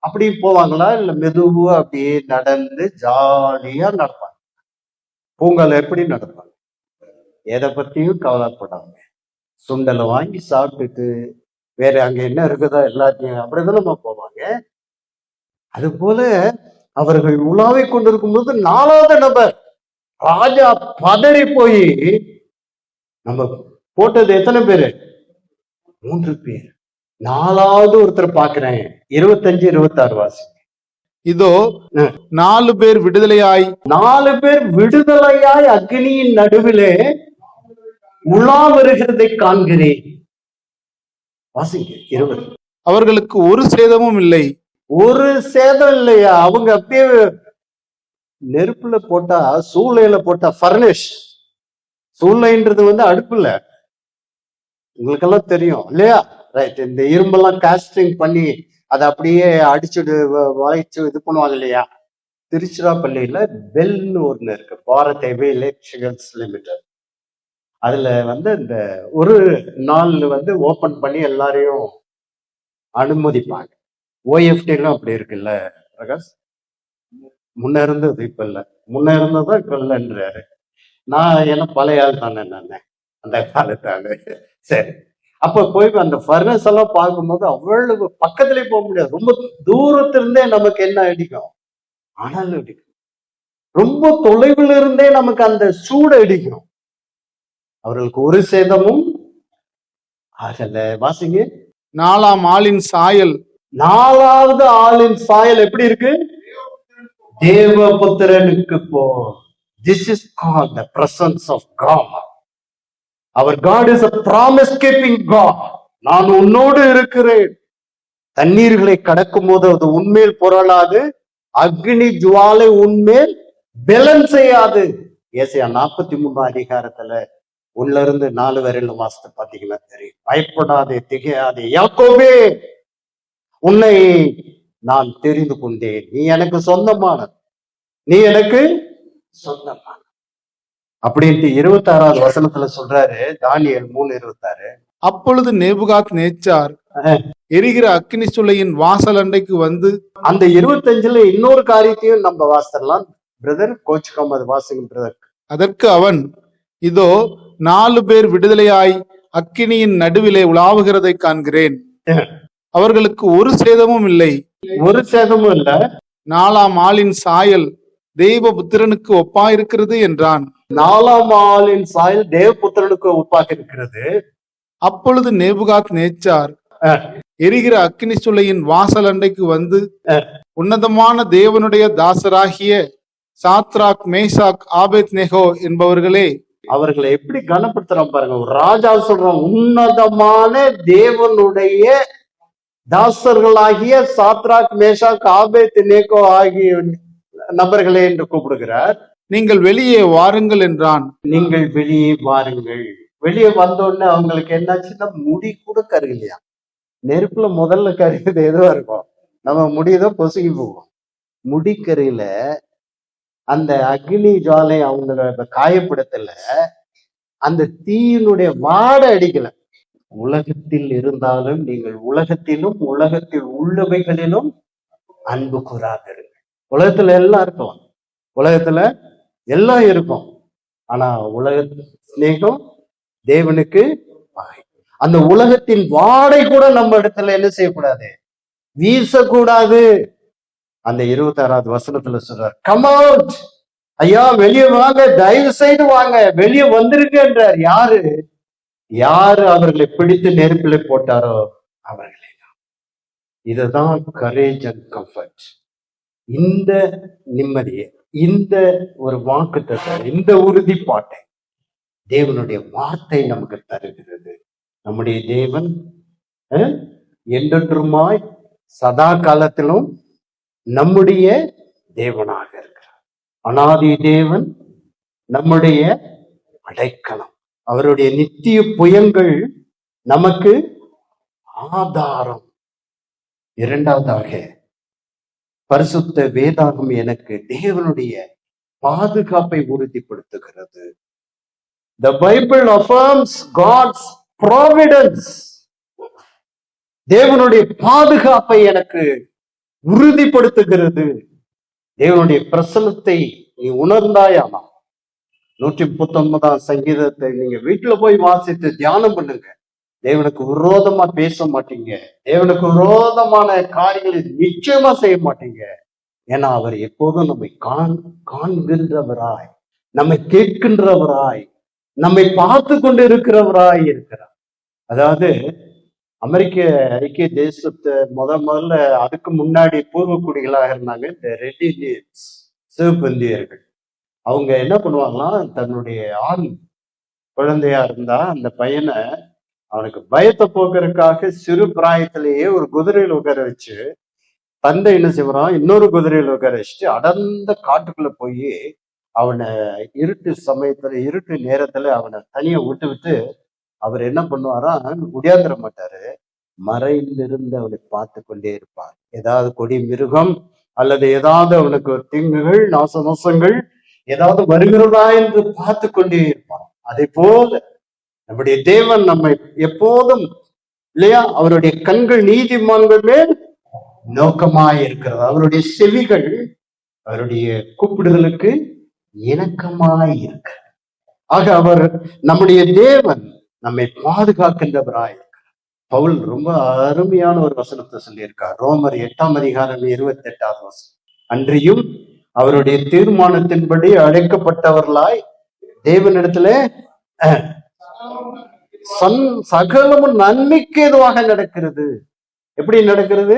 Speaker 1: அப்படி போவாங்களா, இல்ல மெதுவா அப்படியே நடந்து ஜாலியா நடப்பாங்க? பூங்கால எப்படி நடப்பாங்க? எதை பத்தியும் கவலைப்படாம சுண்டலை வாங்கி சாப்பிட்டுட்டு வேற அங்க என்ன இருக்குதோ எல்லாத்தையும் அப்படிதானே போவாங்க. அது போல அவர்கள் உலாவை கொண்டிருக்கும் போது 4வது நபர் ராஜா பதறி போய், நம்ம போட்டது எத்தனை பேரு? 3 பேர். 4வது ஒருத்தர் பாக்குறேன். 25, 26 வாசி.
Speaker 2: இதோ 4 பேர் விடுதலையாய்
Speaker 1: 4 பேர் விடுதலையாய் அக்னியின் நடுவிலே உலா வருகிறதை காண்கிறேன். வாசிங்க 20.
Speaker 2: அவர்களுக்கு ஒரு சேதமும் இல்லை.
Speaker 1: ஒரு சேதம் இல்லையா? அவங்க அப்படியே நெருப்புல போட்டா, சூளையில போட்டா ஃபர்னிஷ். சூளைன்றது அடுப்புல, உங்களுக்கெல்லாம் தெரியும் இல்லையா? ரைட். இந்த இரும்பெல்லாம் காஸ்டிங் பண்ணி அதை அப்படியே அடிச்சுடு வாய்ச்சு இது பண்ணுவாங்க இல்லையா? திருச்சிராப்பள்ளியில பெல்னு ஒண்ணு இருக்கு, பாரத் ஹெவி எலக்ட்ரிகல்ஸ் லிமிடெட். அதுல இந்த ஒரு நாள் ஓபன் பண்ணி எல்லாரையும் அனுமதிப்பாங்க. ஓஎஃப்டிலும் அப்படி இருக்குல்ல பிரகாஷ்? முன்ன இருந்தது, இப்ப இல்ல. முன்ன இருந்ததும் இப்ப இல்லைன்றாரு. நான் என்ன பழைய ஆள் தானே, நானே அந்த காலத்தால. சரி, அப்ப போய் அந்த ஃபர்னஸ் எல்லாம் பார்க்கும்போது அவ்வளவு பக்கத்துலயே போக முடியாது. ரொம்ப தூரத்துல இருந்தே நமக்கு என்ன அடிக்கும்? அனல் அடிக்கும். ரொம்ப தொலைவில் இருந்தே நமக்கு அந்த சூடு அடிக்கும். அவர்களுக்கு ஒரு சேதமும் ஆகல. வாசிங்க.
Speaker 2: 4ஆம் ஆளின் சாயல்
Speaker 1: 4வது ஆளின் சாயல் எப்படி இருக்கு? தேவபுத்திரனுக்கு போ. This is called the presence of God. Our God is a promise keeping God. நான் உன்னோடு இருக்கிறேன். தண்ணீர்களை கடக்கும் போது அது உன்மேல் புரளாது, அக்னி ஜுவாலை உன்மேல் பெலன் செய்யாது. ஏசாயா 43 அதிகாரத்துல 1-4 வரையில வாசித்து பாத்தீங்கன்னா தெரியும். பயப்படாதே, திகையாதே, யாக்கோபே, உன்னை நான் தெரிந்து கொண்டேன். நீ எனக்கு சொந்தமானது, நீ எனக்கு சொந்தமான அப்படின்ட்டு 26வது வசனத்துல சொல்றாரு. தானியேல் 3:26.
Speaker 2: அப்பொழுது நேபுகாத் நேச்சார் எரிகிற அக்கினி சூளையின் வாசல் அண்டைக்கு வந்து.
Speaker 1: அந்த 25ல இன்னொரு காரியத்தையும் நம்ம வாசிடலாம் பிரதர். கோச்சுக்காம அது வாசிங்க பிரதர்.
Speaker 2: அதற்கு அவன், இதோ 4 பேர் விடுதலையாய் அக்கினியின் நடுவிலே உலாவுகிறதை காண்கிறேன். அவர்களுக்கு ஒரு சேதமும் இல்லை.
Speaker 1: ஒரு சேதமும் இல்ல.
Speaker 2: 4ஆம் ஆளின் சாயல் தேவபுத்திரனுக்கு ஒப்பாயிருக்கிறது என்றான்.
Speaker 1: 4ஆம் ஆளின் சாயல் தேவபுத்திரனுக்கு ஒப்பாக இருக்கிறது.
Speaker 2: அப்பொழுது நேபுகாத் நேச்சார் எரிகிற அக்கினி சூளையின் வாசல் அண்டைக்கு வந்து, உன்னதமான தேவனுடைய தாசராகிய சாத்ராக், மேஷாக், ஆபேத்நேகோ என்பவர்களே.
Speaker 1: அவர்களை எப்படி கனப்படுத்துறான் பாருங்க. ஒரு ராஜா சொல்றான், உன்னதமான தேவனுடைய தாசர்களாகிய சாத்ராக், மேஷாக், ஆபேத்நேகோ ஆகிய நபர்களே என்று கூப்பிடுகிறார்.
Speaker 2: நீங்கள் வெளியே வாருங்கள் என்றான்.
Speaker 1: நீங்கள் வெளியே வாருங்கள். வெளியே வந்தோடனே அவங்களுக்கு என்னாச்சுன்னா, முடி கூட கருகலையா. நெருப்புல முதல்ல கருகுது எதுவா இருக்கும்? நம்ம முடியதான் பொசுங்கி போவோம். முடி கருகில. அந்த அக்னி ஜுவாலை அவங்க காயப்படுத்தல, அந்த தீயினுடைய வாடை அடிக்கல. உலகத்தில் இருந்தாலும் நீங்கள் உலகத்திலும் உலகத்தில் உள்ளவைகளிலும் அன்பு கூறாதீர்கள். உலகத்துல எல்லாம் இருக்கும், உலகத்துல எல்லாம் இருக்கும். ஆனா உலக சிநேகம் தேவனுக்கு பகை. அந்த உலகத்தின் வாடை கூட நம்ம இடத்துல என்ன செய்யக்கூடாது? வீசக்கூடாது. அந்த 26வது வசனத்துல சொல்றார், கம் அவுட், ஐயா வெளியே வாங்க, தயவு செய்து வாங்க, வெளியே வந்திருக்கின்றார். யாரு யாரு அவர்களை பிடித்து நெருப்பில போட்டாரோ அவர்களே. இதுதான் கரேஜ் அண்ட் கம்ஃபர்ட். இந்த நிம்மதியை, இந்த ஒரு வாக்குத்தத்தை, இந்த உறுதிப்பாட்டை தேவனுடைய வார்த்தை நமக்கு தருகிறது. நம்முடைய தேவன் என்றென்றுமாய் சதா காலத்திலும் நம்முடைய தேவனாக இருக்கிறார். அனாதி தேவன் நம்முடைய அடைக்கலம். அவருடைய நித்திய புயங்கள் நமக்கு ஆதாரம். இரண்டாவதாக பரிசுத்த வேதாகம் எனக்கு தேவனுடைய பாதுகாப்பை உறுதிப்படுத்துகிறது. The Bible affirms God's providence. தேவனுடைய பாதுகாப்பை எனக்கு உறுதிப்படுத்துகிறது. தேவனுடைய பிரசன்னத்தை நீ உணர்ந்தாயானா 139ஆம் சங்கீதத்தை நீங்க வீட்டுல போய் வாசித்து தியானம் பண்ணுங்க. தேவனுக்கு விரோதமா பேச மாட்டீங்க. தேவனுக்கு விரோதமான காரியங்களை நிச்சயமா செய்ய மாட்டீங்க. ஏன்னா அவர் எப்போதும் நம்மை காண்கின்றவராய், நம்மை கேட்கின்றவராய், நம்மை பார்த்து கொண்டு இருக்கிறவராய் இருக்கிறார். அதாவது அமெரிக்க ஐக்கிய தேசத்தை முதல்ல அதுக்கு முன்னாடி பூர்வ குடிகளாக இருந்தாங்க இந்த ரெட் இண்டியன்ஸ், சிவப்பந்தியர்கள். அவங்க என்ன பண்ணுவாங்களாம், தன்னுடைய ஆண் குழந்தையா இருந்தா அந்த பையனை அவனுக்கு பயத்தை போக்குறதுக்காக சிறு பிராயத்திலேயே ஒரு குதிரையில் உட்கார வச்சு, தந்தை என்ன செய்வான், இன்னொரு குதிரையில் உட்கார வச்சுட்டு அடர்ந்த காட்டுக்குள்ள போய் அவனை இருட்டு சமயத்துல, இருட்டு நேரத்துல அவனை தனியா விட்டு அவர் என்ன பண்ணுவாராம், உடையாந்துட மாட்டாரு, மறைந்திருந்து அவனை பார்த்து கொண்டே இருப்பார். ஏதாவது கொடி மிருகம் அல்லது ஏதாவது அவனுக்கு தீங்குகள், நாசமோசங்கள் ஏதாவது வருகிறதா என்று பார்த்து கொண்டே இருப்பான். அதே போல நம்முடைய தேவன் நம்மை எப்போதும் இல்லையா, அவருடைய கண்கள் நீதிமான்கள் மேல் நோக்கமாய் இருக்கிறது. அவருடைய செவிகள் அவருடைய கூப்பிடுதலுக்கு இணக்கமாய் இருக்கு. ஆக அவர் நம்முடைய தேவன் நம்மை பாதுகாக்கின்றவராய் இருக்கிறார். பவுல் ரொம்ப அருமையான ஒரு வசனத்தை சொல்லியிருக்கார். ரோமர் 8ஆம் அதிகாரம் 28வது வசனம். அன்றியும் அவருடைய தீர்மானத்தின்படி அழைக்கப்பட்டவர்களாய் தேவனிடத்துல சகலமும் நன்மைக்கு ஏதுவாக நடக்கிறது. எப்படி நடக்கிறது?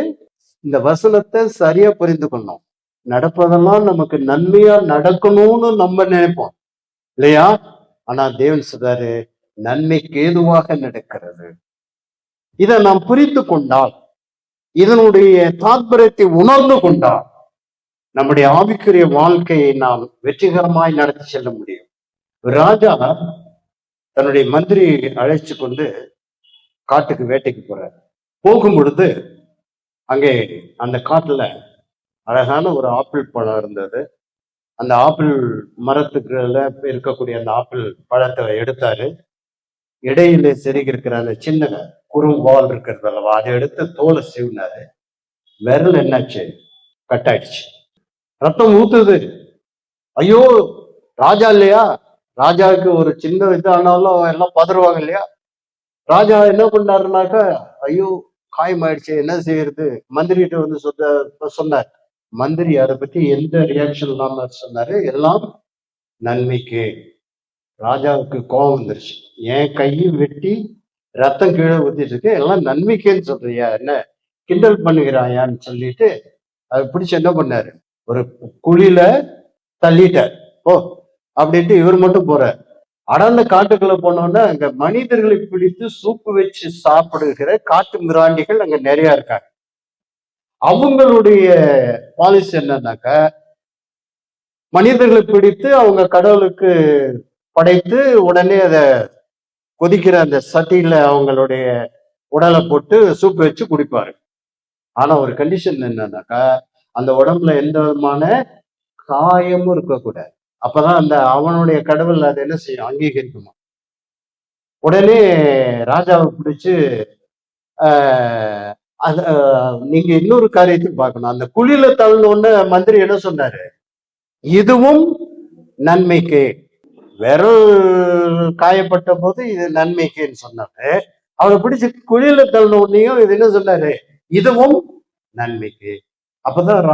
Speaker 1: இந்த வசனத்தை சரியா புரிந்து கொள்ளணும். நடப்பதெல்லாம் நமக்கு நன்மையா நடக்கணும்னு நம்ம நினைப்போம் இல்லையா? ஆனா தேவன் சொல்றாரு, நன்மைக்கு ஏதுவாக நடக்கிறது. இதை நாம் புரிந்து கொண்டால், இதனுடைய தாற்பயத்தை உணர்ந்து கொண்டால், நம்முடைய ஆவிக்குரிய வாழ்க்கையை நாம் வெற்றிகரமாய் நடத்தி செல்ல முடியும். ராஜா தன்னுடைய மந்திரி அழைச்சு கொண்டு காட்டுக்கு வேட்டைக்கு போறார். போகும் பொழுது அங்கே அந்த காட்டுல அழகான ஒரு ஆப்பிள் பழம் இருந்தது. அந்த ஆப்பிள் மரத்துக்குள்ள இருக்கக்கூடிய அந்த ஆப்பிள் பழத்தை எடுத்தாரு. இடையில செருகி இருக்கிற அந்த சின்ன குறும்பால் இருக்கிறது அல்லவா, அதை எடுத்து தோலை சீவினாரு. விரல் என்னாச்சு, கட்டாயிடுச்சு, ரத்தம் ஊத்துது. ஐயோ, ராஜா இல்லையா, ராஜாவுக்கு ஒரு சின்ன இது ஆனாலும் எல்லாம் பதறுவாங்க இல்லையா? ராஜா என்ன பண்ணாருனாக்கா, ஐயோ காயமாயிடுச்சு, என்ன செய்யறது? மந்திரிகிட்ட வந்து சொன்னார். மந்திரி அதை பத்தி எந்த ரியாக்ஷன் இல்லாம சொன்னாரு, எல்லாம் நன்மைக்கு. ராஜாவுக்கு கோபம் வந்துருச்சு. என் கையும் வெட்டி ரத்தம் கீழே ஊத்திட்டு இருக்கு, எல்லாம் நன்மைக்குன்னு சொல்றியா, என்ன கிண்டல் பண்ணுகிறாயான்னு சொல்லிட்டு அதை பிடிச்சு என்ன பண்ணாரு, ஒரு குழியில தள்ளிட்டார். ஓ அப்படின்ட்டு இவர் மட்டும் போறார். அடர்ந்த காட்டுக்குள்ள போனோன்னா அங்க மனிதர்களை பிடித்து சூப்பு வச்சு சாப்பிடுகிற காட்டு மிராண்டிகள் அங்க நிறைய இருக்காங்க. அவங்களுடைய பாலிசி என்னன்னாக்கா, மனிதர்களை பிடித்து அவங்க கடவுளுக்கு படைத்து உடனே அதை கொதிக்கிற அந்த சட்டியில அவங்களுடைய உடலை போட்டு சூப்பு வச்சு குடிப்பாரு. ஆனா ஒரு கண்டிஷன் என்னன்னாக்கா, அந்த உடம்புல எந்த விதமான காயமும் இருக்கக்கூடாது. அப்பதான் அந்த அவனுடைய கடவுள் அதை என்ன செய்யும், அங்கீகரிக்குமா. உடனே ராஜாவை பிடிச்சு நீங்க இன்னொரு காரியத்தையும் பார்க்கணும். அந்த குழியில தள்ளணுன்னு மந்திரி என்ன சொன்னாரு, இதுவும் நன்மைக்கு. விரல் காயப்பட்ட போது இது நன்மைக்குன்னு சொன்னாரு. அவரை பிடிச்சு குழியில தள்ளன உடனேயும் இது என்ன சொன்னாரு, இதுவும் நன்மைக்கு. அப்பதான்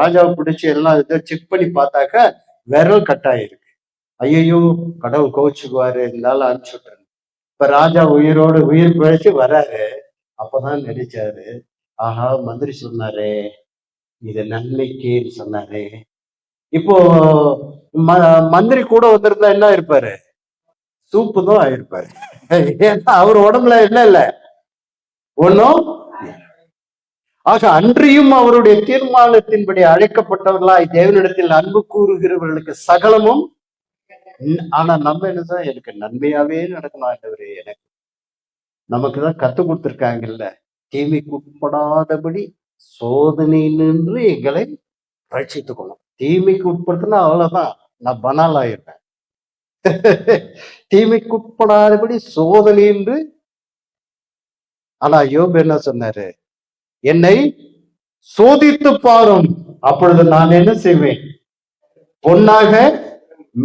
Speaker 1: ராஜாவை பிடிச்சு எல்லாம் இதை செக் பண்ணி பார்த்தாக்க விரல் கட்டாயிருக்கு. ஐயோ, கடவுள் கோவிச்சுக்குவாரு, இருந்தாலும் அனுப்பிச்சு விட்டுரு. இப்ப ராஜா உயிர் பிழைச்சு வராரு. அப்பதான் நினைச்சாரு, ஆஹா மந்திரி சொன்னாரு இது நன்மைக்குன்னு சொன்னாரு. இப்போ மந்திரி கூட வந்திருந்தா என்ன இருப்பாரு, சூப்பு தான் ஆயிருப்பாரு. ஏன்னா அவர் உடம்புல இல்ல ஒன்னும். ஆக அன்றியும் அவருடைய தீர்மானத்தின்படி அழைக்கப்பட்டவர்களாய் தேவனிடத்தில் அன்பு கூறுகிறவர்களுக்கு சகலமும். ஆனா நம்ம என்னதான், எனக்கு நன்மையாவே நடக்கணும் ஆண்டவரே, எனக்கு நமக்குதான் கத்து கொடுத்துருக்காங்கல்ல, தீமைக்கு உட்படாதபடி சோதனையினின்று எங்களை ரட்சித்துக்கணும். தீமைக்கு உட்படுத்தினா அவ்வளவுதான், நான் பனால் ஆயிருப்பேன். தீமைக்கு உட்படாதபடி சோதனையின்று. ஆனா யோபு என்ன சொன்னாரு? என்னை சோதித்து பாரும், அப்பொழுது நான் என்ன செய்வேன்? பொன்னாக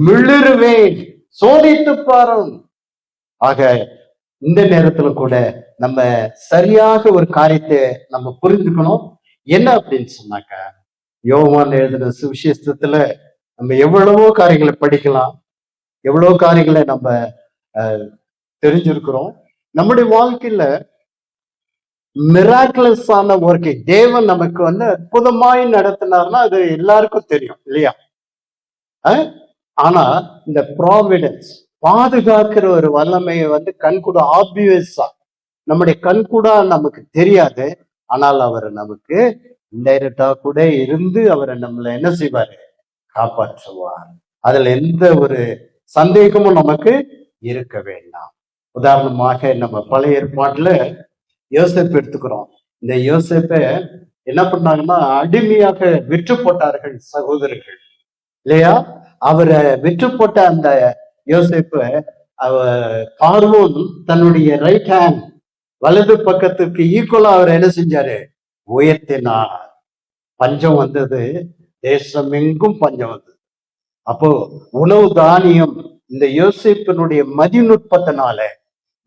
Speaker 1: மிளிருவேன். சோதித்து பாரும். ஆக இந்த நேரத்துல கூட நம்ம சரியாக ஒரு காரியத்தை நம்ம புரிஞ்சுக்கணும். என்ன அப்படின்னு சொன்னாக்கா, யோவான் எழுதின சுவிசேஷத்துல நம்ம எவ்வளவோ காரியங்களை படிக்கலாம், எவ்வளவோ காரியங்களை நம்ம தெரிஞ்சிருக்கிறோம். நம்முடைய வாழ்க்கையில மிராக்குலஸ் ஆன ஒர்க்கை தேவன் நமக்கு அற்புதமாய் நடத்தினார்னா அது எல்லாருக்கும் தெரியும் இல்லையா? ஆனா இந்த ப்ராவிடன்ஸ், பாதுகாக்கிற ஒரு வல்லமையை கண்கூட ஆப்வியஸா நம்முடைய கண்கூட நமக்கு தெரியாது. ஆனால் அவர் நமக்கு இன்டைரக்டா கூட இருந்து அவரை நம்மளை என்ன செய்வாரு? காப்பாற்றுவார். அதுல எந்த ஒரு சந்தேகமும் நமக்கு இருக்க வேண்டாம். உதாரணமாக நம்ம பழைய ஏற்பாட்டுல யோசேப்பு எடுத்துக்கிறோம். இந்த யோசேப்பை என்ன பண்ணாங்கன்னா, அடிமையாக விற்று போட்டார்கள் சகோதரர்கள் இல்லையா? அவரை விற்று போட்ட அந்த யோசேப்பு பார்வோன் தன்னுடைய ரைட் ஹேண்ட், வலது பக்கத்துக்கு ஈக்குவலா அவர் என்ன செஞ்சாரு? உயர்த்தினார். பஞ்சம் வந்தது, தேசம் எங்கும் பஞ்சம் வந்தது. அப்போ உணவு தானியம் இந்த யோசேப்பினுடைய மதிநுட்பத்தினால,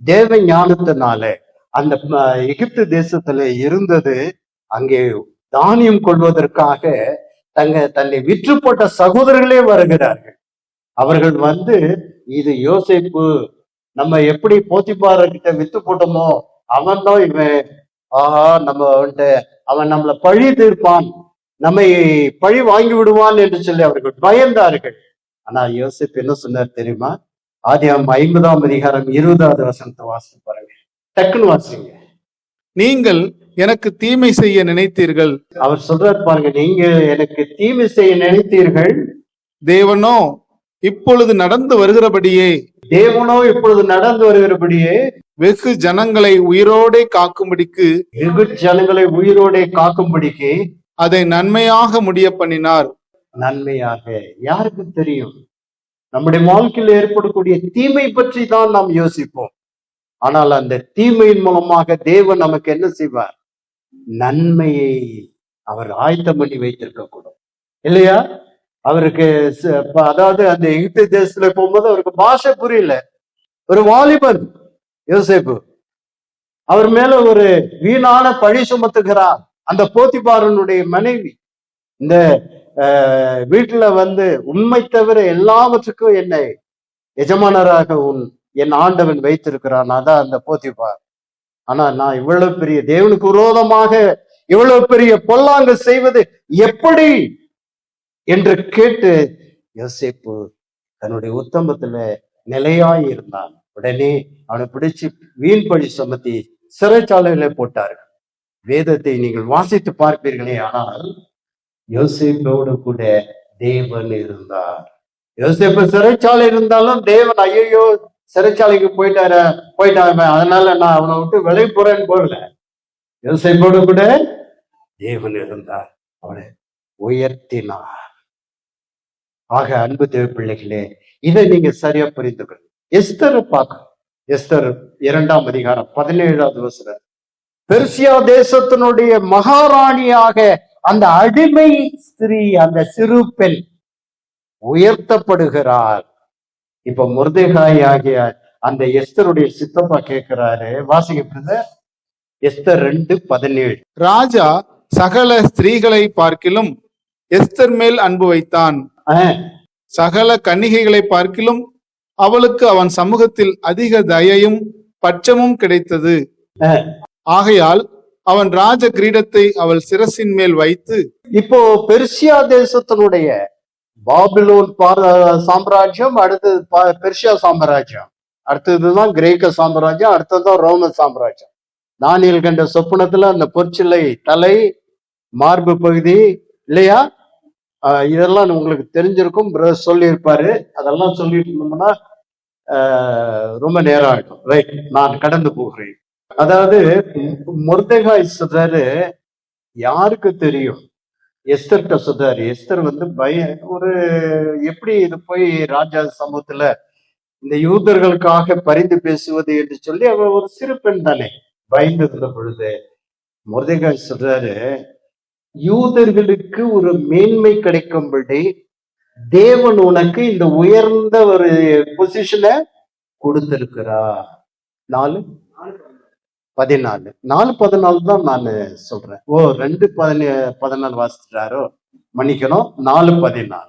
Speaker 1: தேவ ஞானத்தினால அந்த எகிப்து தேசத்துல இருந்தது. அங்கே தானியம் கொள்வதற்காக தன்னை விற்று போட்ட சகோதரர்களே வருகிறார்கள். அவர்கள் இது யோசேப்பு, நம்ம எப்படி போத்திபாரர்கிட்ட வித்து போட்டோமோ அவன் தான் இவன், நம்ம அவன் நம்மளை பழி தீர்ப்பான், நம்மை பழி வாங்கி விடுவான் என்று சொல்லி அவர்கள் பயந்தார்கள். ஆனா யோசேப்பு என்ன சொன்னார் தெரியுமா? ஆதியாகமம் 50ஆம் அதிகாரம் 20வது வசனத்தை வாசித்து பாருங்க. டக்குன்னு வாசிங்க.
Speaker 2: நீங்கள் எனக்கு தீமை செய்ய நினைத்தீர்கள்.
Speaker 1: அவர் சொல்றாரு பாருங்க, நீங்க எனக்கு தீமை செய்ய நினைத்தீர்கள்,
Speaker 2: தேவனோ இப்பொழுது நடந்து வருகிறபடியே வெகு ஜனங்களை உயிரோடே காக்கும்படிக்கு அதை நன்மையாக முடிய பண்ணினார்.
Speaker 1: நன்மையாக யாருக்கு தெரியும்? நம்முடைய வாழ்க்கையில் ஏற்படக்கூடிய தீமை பற்றி தான் நாம் யோசிப்போம். ஆனால் அந்த தீமையின் மூலமாக தேவன் நமக்கு என்ன செய்வார்? நன்மையை அவர் ஆயத்தம் பண்ணி வைத்திருக்க கூடும் இல்லையா? அவருக்கு அதாவது அந்த எகிப்து தேசத்துல போகும்போது அவருக்கு பாஷை புரியல. ஒரு வாலிபன் யோசேப்பு, அவர் மேல ஒரு வீணான பழி சுமத்துகிறார். அந்த போத்திபாரனுடைய மனைவி, இந்த வீட்டுல உண்மை தவிர எல்லாவற்றுக்கும் என்னை எஜமானராக என் ஆண்டவன் வைத்திருக்கிறான், அதான் அந்த போத்திபார். ஆனா நான் இவ்வளவு பெரிய தேவனுக்கு விரோதமாக இவ்வளவு பெரிய பொல்லாங்கு செய்வது எப்படி என்று கேட்டு யோசேப்பு தன்னுடைய உத்தமத்துல நிலையாய் இருந்தான். உடனே அவனை பிடிச்சு வீண் பழி சுமத்தி சிறைச்சாலையில போட்டார்கள். வேதத்தை நீங்கள் வாசித்து பார்ப்பீர்களே, ஆனால் யோசேப்போடு கூட தேவன் இருந்தார். யோசேப்பு சிறைச்சாலை இருந்தாலும் தேவன் ஐயோ சிறைச்சாலைக்கு போயிட்டாங்க அதனால நான் அவனை விட்டு விலை போறேன்னு போடல. யோசேப்போடு கூட தேவன் இருந்தார், அவனை உயர்த்தினார். ஆக அன்பு தேவ பிள்ளைகளே, இதை நீங்க சரியா புரிந்துக்கணும். எஸ்தரை பார்க்கணும். எஸ்தர் 2ஆம் அதிகாரம் 17வது வசனம். பெர்சியா தேசத்தினுடைய மகாராணியாக அந்த அடிமை ஸ்திரீ, அந்த சிறு பெண் உயர்த்தப்படுகிறார். இப்ப மொர்தெகாய் ஆகிய அந்த எஸ்தருடைய சித்தப்பா கேட்கிறாரு, வாசிக்க எஸ்தர் 2:17.
Speaker 2: ராஜா சகல ஸ்திரீகளை பார்க்கிலும் எஸ்தர் மேல் அன்பு வைத்தான். சகல கன்னிகைகளை பார்க்கிலும் அவளுக்கு அவன் சமூகத்தில் அதிக தயையும் பட்சமும் கிடைத்தது. ஆகையால் அவன் ராஜ கிரீடத்தை அவள் சிரசின் மேல் வைத்து,
Speaker 1: இப்போ பெர்சியா தேசத்தினுடைய பாபிலோன் சாம்ராஜ்யம், அடுத்தது பெர்சியா சாம்ராஜ்யம், அடுத்ததுதான் கிரேக்க சாம்ராஜ்யம், அடுத்ததுதான் ரோம சாம்ராஜ்யம். தானியேல் கண்ட சொப்பனத்துல அந்த பொற்சிலை தலை, மார்பு பகுதி இல்லையா, இதெல்லாம் உங்களுக்கு தெரிஞ்சிருக்கும், சொல்லியிருப்பாரு. அதெல்லாம் சொல்லிட்டு இருந்தோம்னா ரொம்ப நேரம் ஆயிடும். ரைட், நான் கடந்து போகிறேன். அதாவது மொர்தெகாய் சொல்றாரு, யாருக்கு தெரியும்? எஸ்தர்கிட்ட சொல்றாரு. எஸ்தர் ஒரு எப்படி இது போய் ராஜா சமூகத்துல இந்த யூதர்களுக்காக பரிந்து பேசுவது என்று சொல்லி அவ ஒரு சிறு பெண் தானே, பயந்து இருந்த பொழுது மொர்தெகாய் சொல்றாரு, யூதர்களுக்கு ஒரு மேன்மை கிடைக்கும்படி தேவன் உனக்கு இந்த உயர்ந்த ஒரு பொசிஷனை கொடுத்திருக்கிறார். 4:14 4:14 தான் நான் சொல்றேன். 2:14 வாசிச்சுட்டாரோ, மன்னிக்கணும், 4:14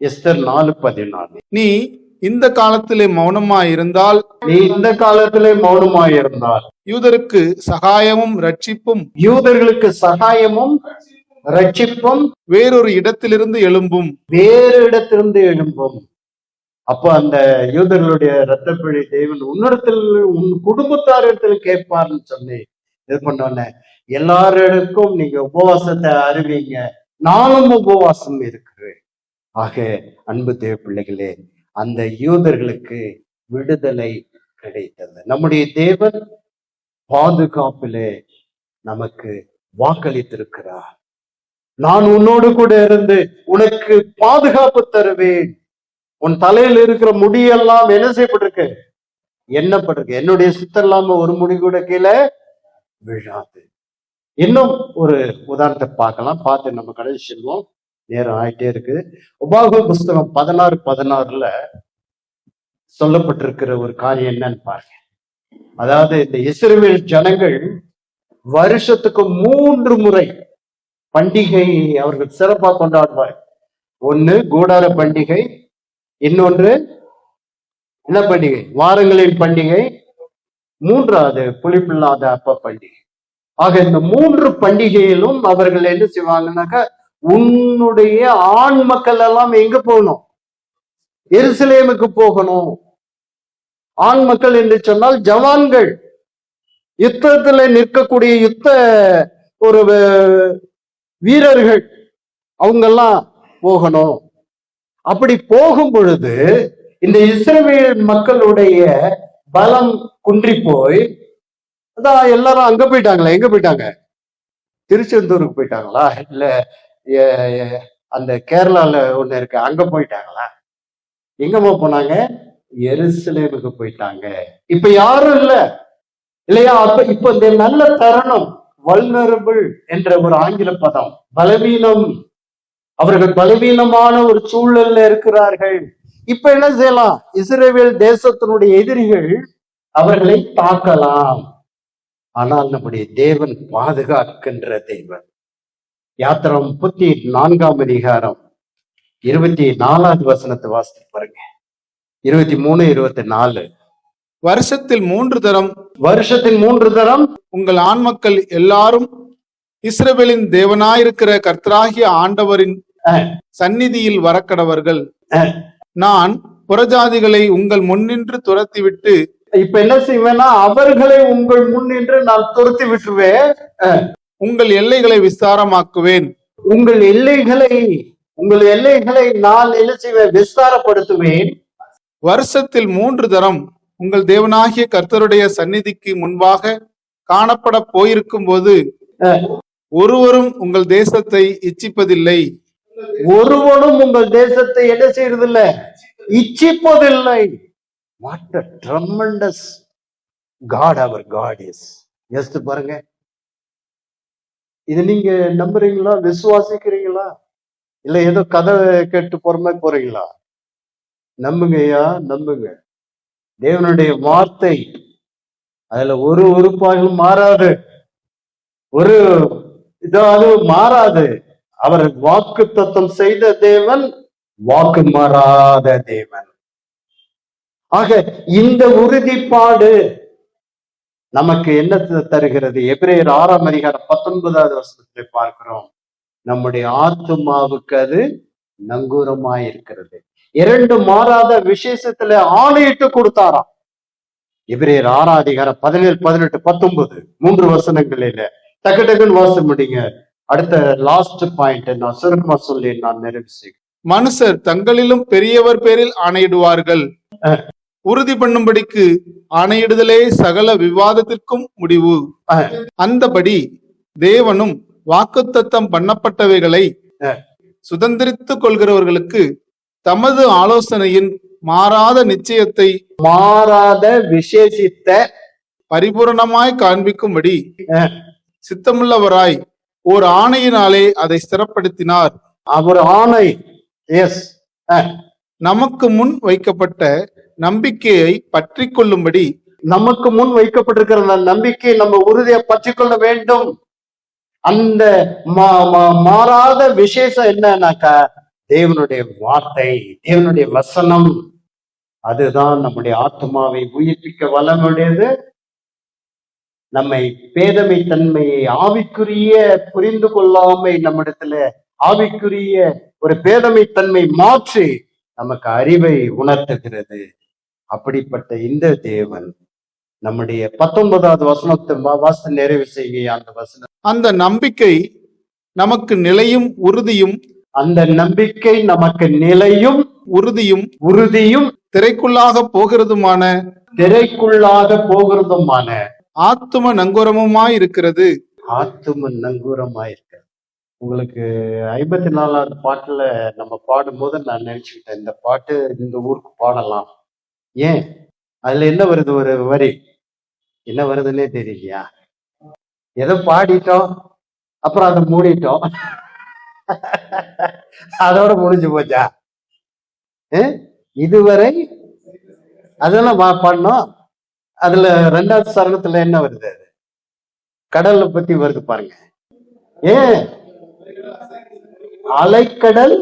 Speaker 1: எஸ்தர் 4:14.
Speaker 2: நீ இந்த காலத்திலே மௌனமாயிருந்தால்
Speaker 1: நீ இந்த காலத்திலே மௌனமாயிருந்தால்
Speaker 2: யூதருக்கு சகாயமும் ரட்சிப்பும்
Speaker 1: யூதர்களுக்கு சகாயமும் ரட்சிப்பும்
Speaker 2: வேறொரு இடத்திலிருந்து எழும்பும்.
Speaker 1: வேறு இடத்திலிருந்து எழும்பும். அப்ப அந்த யூதர்களுடைய இரத்தப்பழி தேவன் உன்னிடத்தில் உன் குடும்பத்தாரிடத்தில் கேட்பார்னு சொல்லி இது பண்ணோன்னே, எல்லாரிடக்கும் நீங்க உபவாசத்தை அறிவிங்க, நானும் உபவாசம் இருக்கிறேன். ஆக அன்பு தேவ பிள்ளைகளே, அந்த யூதர்களுக்கு விடுதலை கிடைத்தது. நம்முடைய தேவன் பாதுகாப்பிலே நமக்கு வாக்களித்திருக்கிறார். நான் உன்னோடு கூட இருந்து உனக்கு பாதுகாப்பு தருவேன். உன் தலையில் இருக்கிற முடியெல்லாம் என்ன செய்யப்பட்டிருக்கு? எண்ணப்பட்டிருக்கு. என்னுடைய சித்தம் இல்லாம ஒரு முடி கூட கீழே விழாது. இன்னும் ஒரு உதாரணத்தை பார்க்கலாம். பார்த்து நம்ம கடைசி செல்வோம், நேரம் ஆயிட்டே இருக்கு. உபாகமம் புஸ்தகம் 16:16 சொல்லப்பட்டிருக்கிற ஒரு காரியம் என்னன்னு பாருங்க. அதாவது இந்த இஸ்ரவேல் ஜனங்கள் வருஷத்துக்கு 3 முறை பண்டிகை அவர்கள் சிறப்பா கொண்டாடுவார். ஒண்ணு கூடார பண்டிகை, இன்னொன்று என்ன பண்டிகை? வாரங்களின் பண்டிகை, மூன்றாவது புளிப்பில்லாத அப்ப பண்டிகை. ஆக இந்த 3 பண்டிகையிலும் அவர்கள் என்ன செய்வாங்கன்னாக்கா, உன்னுடைய ஆண் மக்கள் எல்லாம் எங்க போகணும்? எருசலேமுக்கு போகணும். ஆண் மக்கள் என்று சொன்னால் ஜவான்கள், யுத்தத்துல நிற்கக்கூடிய யுத்த ஒரு வீரர்கள், அவங்கெல்லாம் போகணும். அப்படி போகும் பொழுது இந்த இஸ்ரவேல் மக்களுடைய பலம் குன்றி போய், அதான் எல்லாரும் அங்க போயிட்டாங்களா? எங்க போயிட்டாங்க? திருச்செந்தூருக்கு போயிட்டாங்களா? இல்ல அந்த கேரளால ஒண்ணு இருக்கு, அங்க போயிட்டாங்களா? எங்கம்மா போனாங்க? எருசலேமுக்கு போயிட்டாங்க. இப்ப யாரும் இல்ல இல்லையா? இப்ப இந்த நல்ல தருணம், வல்னரபிள் என்ற ஒரு ஆங்கில பதம், பலவீனம். அவர்கள் பலவீனமான ஒரு சூழல்ல இருக்கிறார்கள். இப்ப என்ன செய்யலாம்? இஸ்ரவேல் தேசத்தினுடைய எதிரிகள் அவர்களை தாக்கலாம். ஆனால் நம்முடைய தேவன் பாதுகாக்கின்ற தேவன். யாத்திரம் 34 அதிகாரம் 24வது வசனத்தை வாசித்து பாருங்க. 23, 24.
Speaker 2: வருஷத்தில் 3 தரம்
Speaker 1: வருஷத்தில் 3 தரம்
Speaker 2: உங்கள் ஆண் மக்கள் எல்லாரும் இஸ்ரவேலின் தேவனாயிருக்கிற கர்த்தராகிய ஆண்டவரின் சந்நிதியில் வரக்கடவர்கள். நான் புறஜாதிகளை உங்கள் முன்னின்று துரத்திவிட்டு,
Speaker 1: இப்ப என்ன செய்வேன்னா, அவர்களை உங்கள் முன்னின்று நான் துரத்தி விட்டுருவேன்.
Speaker 2: உங்கள் எல்லைகளை விஸ்தாரமாக்குவேன்.
Speaker 1: உங்கள் எல்லைகளை நான் என்ன செய்வேன்? விஸ்தாரப்படுத்துவேன்.
Speaker 2: வருஷத்தில் 3 தரம் உங்கள் தேவனாகிய கர்த்தருடைய சந்நிதிக்கு முன்பாக காணப்பட போயிருக்கும் போது ஒருவரும் உங்கள் தேசத்தை இச்சிப்பதில்லை.
Speaker 1: ஒருவனும் உங்கள் தேசத்தை என்ன செய்யறதில்லை? இச்சிப்பதில்லை. What a tremendous God our God is. யோசித்து பாருங்க. இது நீங்க நம்புறீங்களா? விசுவாசிக்கிறீங்களா? இல்ல ஏதோ கதை கேட்டு போற போறீங்களா? நம்புங்க ஐயா, நம்புங்க. தேவனுடைய வார்த்தை அதுல ஒரு உறுப்பாகவும் மாறாது, ஒரு இதாவது மாறாது. அவர் வாக்கு தத்தம் செய்த தேவன், வாக்கு மாறாத தேவன். ஆக இந்த உறுதிப்பாடு நமக்கு என்ன தருகிறது? எபிரேயர் 6 அதிகாரம் 19வது வசனத்தை பார்க்கிறோம். நம்முடைய ஆத்துமாவுக்கு அது நங்கூரமாயிருக்கிறது. 2 மாறாத விசேஷத்துல ஆணையிட்டு கொடுத்தாராம். எபிரேயர் 6 அதிகாரம் 17, 18, 19 3 வசனங்களில டக்கு டக்குன்னு வாச முடியுங்க. அடுத்த லாஸ்ட் பாயிண்ட் நான் சுருக்கமா சொல்லி நான் நிறைவு செய்கிறேன்.
Speaker 2: மனுஷர் தங்களிலும் பெரியவர் பேரில் ஆணையிடுவார்கள். உறுதி பண்ணும்படிக்கு ஆணையிடுதலே சகல விவாதத்திற்கும் முடிவு. அந்தபடி தேவனும் வாக்குத்தத்தம் பண்ணப்பட்டவைகளை சுதந்திரித்துக் கொள்கிறவர்களுக்கு தமது ஆலோசனையின் மாறாத நிச்சயத்தை
Speaker 1: மாறாத விசேஷித்த
Speaker 2: பரிபூரணமாய் காண்பிக்கும்படி சித்தமுள்ளவராய் ஓர் ஆணையினாலே அதை ஸ்திரப்படுத்தினார்.
Speaker 1: அவர் ஆணை, எஸ்,
Speaker 2: நமக்கு முன் வைக்கப்பட்ட நம்பிக்கையை பற்றி கொள்ளும்படி,
Speaker 1: நமக்கு முன் வைக்கப்பட்டிருக்கிற அந்த நம்பிக்கை நம்ம உறுதியை பற்றி கொள்ள வேண்டும். அந்த மாறாத விசேஷம் என்னன்னாக்கா தேவனுடைய வார்த்தை, தேவனுடைய வசனம். அதுதான் நம்முடைய ஆத்மாவை உயிர்ப்பிக்க வல்லமையுடையது. நம்மை பேதமை தன்மையை ஆவிக்குரிய புரிந்து கொள்ளாமை நம்மிடத்துல ஆவிக்குரிய ஒரு பேதமை தன்மை மாற்றி நமக்கு அறிவை உணர்த்துகிறது. அப்படிப்பட்ட இந்த தேவன் நம்முடைய 19வது வசனத்தை வாசித்து நிறைவு செய்ய அந்த வசனம்,
Speaker 2: அந்த நம்பிக்கை நமக்கு நிலையும் உறுதியும்,
Speaker 1: அந்த நம்பிக்கை நமக்கு நிலையும் உறுதியும்
Speaker 2: திரைக்குள்ளாக போகிறதுமான ஆத்தும நங்கூரமுமாய் இருக்கிறது.
Speaker 1: ஆத்தும நங்கூரமாய் இருக்கிறது. உங்களுக்கு 54வது பாட்டுல நம்ம பாடும்போது நான் நினைச்சுக்கிட்டேன், இந்த பாட்டு இந்த ஊருக்கு பாடலாம். ஏன்? அதுல என்ன வருது? ஒரு வரி என்ன வருதுன்னே தெரியலையா? ஏதோ பாடிட்டோம், அப்புறம் அதை மூடிட்டோம், அதோட முடிஞ்சு போச்சா? இதுவரை அதெல்லாம் பாடணும். அதுல 2வது சரணத்துல என்ன வருது? அது கடலை பத்தி வருது பாருங்க. ஏன்? அலைக்கடல்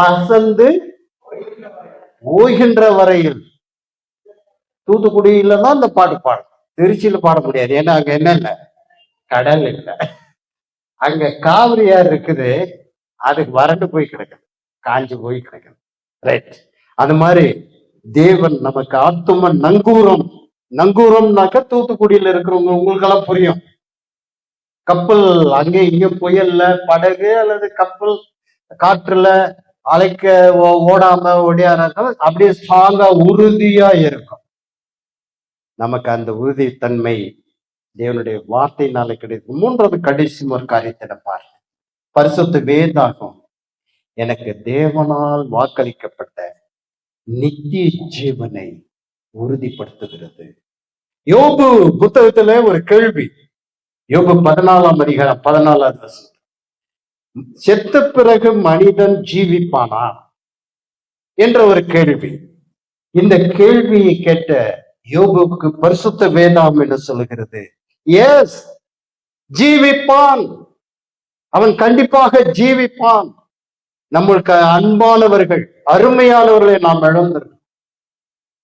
Speaker 1: அசந்து ஓய்கின்ற வரையில். தூத்துக்குடியில தான் இந்த பாட்டு பாடும், திருச்சியில பாட முடியாது. ஏன்னா அங்க என்ன இல்ல, கடல் இல்லை. அங்க காவிரி ஆறு இருக்குது, அதுக்கு வறண்டு போய் கிடக்குது, காஞ்சி போய் கிடக்குது. ரைட். அது மாதிரி தேவன் நமக்கு ஆத்தும நங்கூரம்னாக்க தூத்துக்குடியில இருக்கிறவங்க உங்களுக்கெல்லாம் புரியும். கப்பல் அங்கே இங்க புயல்ல படகு அல்லது கப்பல் காற்றுல அலைக்க ஓடாம ஒடியாராக அப்படியே ஸ்ட்ராங்கா உறுதியா இருக்கும். நமக்கு அந்த உறுதி தன்மை தேவனுடைய வார்த்தையினால கிடைக்கும். 3வது கடைசி ஒரு காரியத்தை பாரு. பரிசுத்த வேதாகம் எனக்கு தேவனால் வாக்களிக்கப்பட்ட நித்திய ஜீவனை உறுதிப்படுத்துகிறது. யோபு புத்தகத்துல ஒரு கேள்வி, யோபு 14ஆம் அதிகாரம் 14வது வசனம், செத்த பிறகு மனிதன் ஜீவிப்பானா என்ற ஒரு கேள்வி. இந்த கேள்வியை கேட்ட யோபுக்கு பரிசுத்த வேதாகம் என்ன சொல்லுகிறது? எஸ், ஜீவிப்பான், அவன் கண்டிப்பாக ஜீவிப்பான். நம்மளுக்கு அன்பானவர்கள், அருமையானவர்களை நாம் இழந்திருக்கோம்.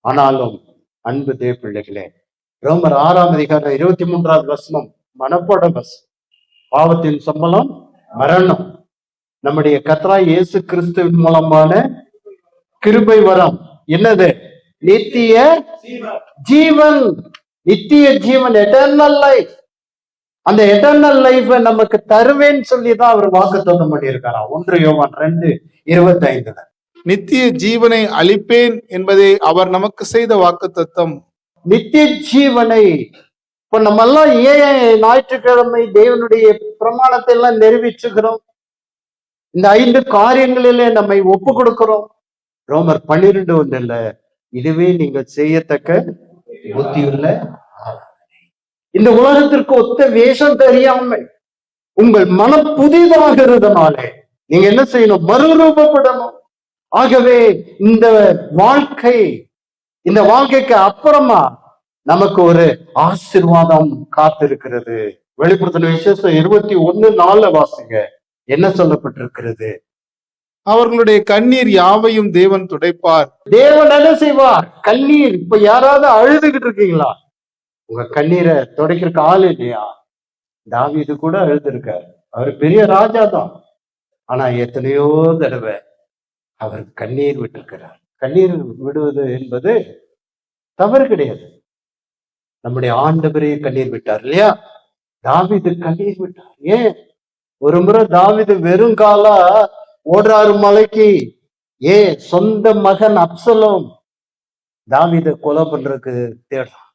Speaker 1: ஆனாலும் அன்பு தேவ பிள்ளைகளே, ரோமர் 6ஆம் அதிகாரம் 23வது வசனம் மனப்பாட வசனம், பாவத்தின் சம்பளம் மரணம், நம்முடைய கர்த்தராகிய இயேசு கிறிஸ்துவின் மூலமான கிருபை வரம் என்னது? நித்திய ஜீவன். நித்திய ஜீவன், எட்டர்னல் லைஃப். அந்த எட்டர்னல் லைஃப் நமக்கு தருவேன்னு சொல்லிதான் அவர் வாக்குத்தத்தம் பண்ணியிருக்காராம். 1 யோவான் 2:25.
Speaker 2: நித்திய ஜீவனை அளிப்பேன் என்பதே அவர் நமக்கு செய்த வாக்குத்தத்தம்.
Speaker 1: நித்திய ஜீவனை இப்ப நம்ம எல்லாம் ஏன் ஞாயிற்றுக்கிழமை தேவனுடைய பிரமாணத்தை எல்லாம் நிறைவேற்றுகிறோம்? இந்த 5 காரியங்களிலே நம்மை ஒப்பு கொடுக்கிறோம். ரோமர் 12:1, இதுவே நீங்கள் செய்யத்தக்க புத்தியுள்ள இந்த உலகத்திற்கு ஒத்த வேஷம் தெரியாமல் உங்கள் மனம் புதிதாகிறதுனாலே நீங்க என்ன செய்யணும்? மறுரூபப்படணும். ஆகவே இந்த வாழ்க்கைக்கு அப்புறமா நமக்கு ஒரு ஆசீர்வாதம் காத்திருக்கிறது. வெளிப்படுத்தின விசேஷம் 21:4 வாசிங்க, என்ன சொல்லப்பட்டிருக்கிறது?
Speaker 2: அவர்களுடைய கண்ணீர் யாவையும் தேவன் துடைப்பார்.
Speaker 1: தேவன் என்ன செய்வார்? கண்ணீர். இப்ப யாராவது அழுதுகிட்டு இருக்கீங்களா? உங்க கண்ணீரை துடைக்கிறதுக்கு ஆள் இல்லையா? தாவீது கூட அழுதுருக்காரு. அவர் பெரிய ராஜா தான். ஆனா எத்தனையோ தடவை அவர் கண்ணீர் விட்டிருக்கிறார். கண்ணீர் விடுவது என்பது தவறு கிடையாது. நம்முடைய ஆண்டவரே கண்ணீர் விட்டார் இல்லையா? தாவீது கண்ணீர் விட்டார். ஏன்? ஒரு முறை தாவீது வெறுங்காலா ஓடுறாரு மலைக்கு. சொந்த மகன் அப்சலோம் தாவீதை கொலை பண்றதுக்கு தேடுறான்.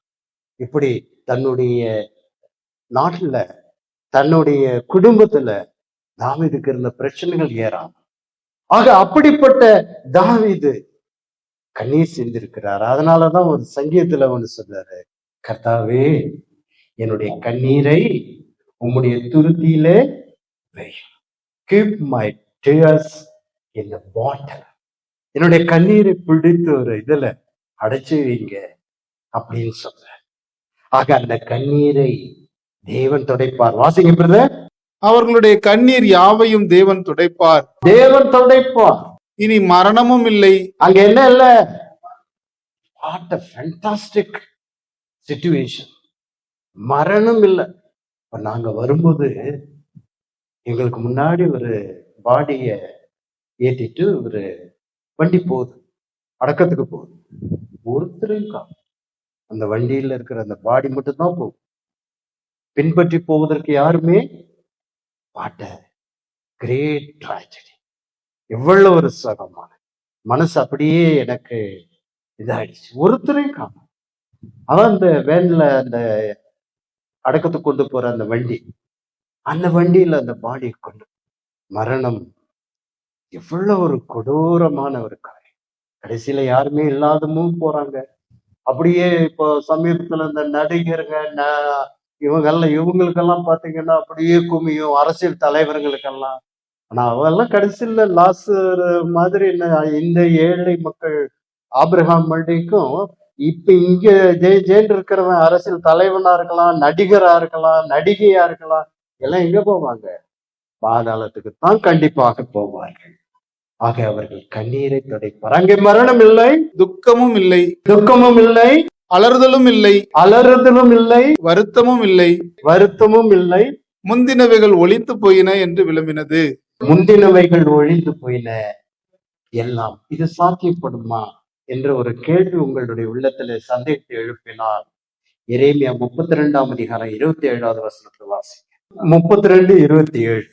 Speaker 1: இப்படி தன்னுடைய நாட்டுல தன்னுடைய குடும்பத்துல தாவீதுக்கு இருந்த பிரச்சனைகள் ஏறாம. ஆக அப்படிப்பட்ட தாவீது கண்ணீர் சிந்திருக்கிறார். அதனாலதான் ஒரு சங்கீதத்துல ஒண்ணு சொல்றாரு, கர்த்தாவே என்னுடைய கண்ணீரை உம்முடைய துருத்தியிலே வை. Keep my tears in the bottle. என்னுடைய கண்ணீரை பிடித்து ஒரு இதுல அடைச்சு வைங்க அப்படின்னு சொல்ற. ஆக அந்த கண்ணீரை தேவன் துடைப்பார். வாசிங்க பிரதர்.
Speaker 2: அவர்களுடைய கண்ணீர் யாவையும் தேவன் துடைப்பார்.
Speaker 1: தேவன் துடைப்பார்.
Speaker 2: இனி மரணமும் இல்லை.
Speaker 1: அங்க என்ன இல்ல? What a fantastic situation. மரணம் இல்லை. இப்ப நாங்க வரும்போது எங்களுக்கு முன்னாடி ஒரு பாடிய ஏத்திட்டு ஒரு வண்டி போகுது, அடக்கத்துக்கு போகுது. ஒருத்தரையும் காணும். அந்த வண்டியில இருக்கிற அந்த பாடி மட்டும்தான் போகும். பின்பற்றி போவதற்கு யாருமே. What a great tragedy. எவ்வளவு ஒரு சகமான மனசு அப்படியே எனக்கு இதாயிடுச்சு. ஒருத்தரையும் காணும். அவன் அந்த வேன்ல அந்த அடக்கத்துக்கு கொண்டு போற அந்த வண்டி, அந்த வண்டியில அந்த பாடி கொண்டு மரணம். எவ்வளவு ஒரு கொடூரமான ஒரு காரியம். கடைசியில யாருமே இல்லாதமும் போறாங்க. அப்படியே இப்போ சமீபத்துல இந்த நடிகருங்க இவங்களுக்கெல்லாம் பாத்தீங்கன்னா அப்படியே குமியும், அரசியல் தலைவர்களுக்கெல்லாம். ஆனா அவெல்லாம் கடைசியில லாசர் மாதிரி இந்த ஏழை மக்கள் ஆபிரகாம் மண்டிக்கும் இப்ப இங்க ஜெயின்னு இருக்கிறவன் அரசியல் தலைவனா இருக்கலாம், நடிகரா இருக்கலாம், நடிகையா இருக்கலாம், எல்லாம் எங்க போவாங்க? பாதாளத்துக்கு தான் கண்டிப்பாக போவார்கள். ஆக அவர்கள் கண்ணீரை துடைப்பார். அங்கே மரணம் இல்லை,
Speaker 2: துக்கமும் இல்லை,
Speaker 1: துக்கமும் இல்லை,
Speaker 2: அலறுதலும் இல்லை,
Speaker 1: அலறுதலும் இல்லை,
Speaker 2: வருத்தமும் இல்லை,
Speaker 1: வருத்தமும் இல்லை.
Speaker 2: முந்தினவைகள் ஒளிந்து போயின என்று விளம்பினது.
Speaker 1: முந்தினவைகள் ஒழிந்து போயின. எல்லாம் இது சாத்தியப்படுமா என்ற ஒரு கேள்வி உங்களுடைய உள்ளத்துல சந்தேகத்தை எழுப்பினால் எரேமியா 32ஆம் அதிகாரம் 27வது வசனத்தை வாசிங்க. 32:27.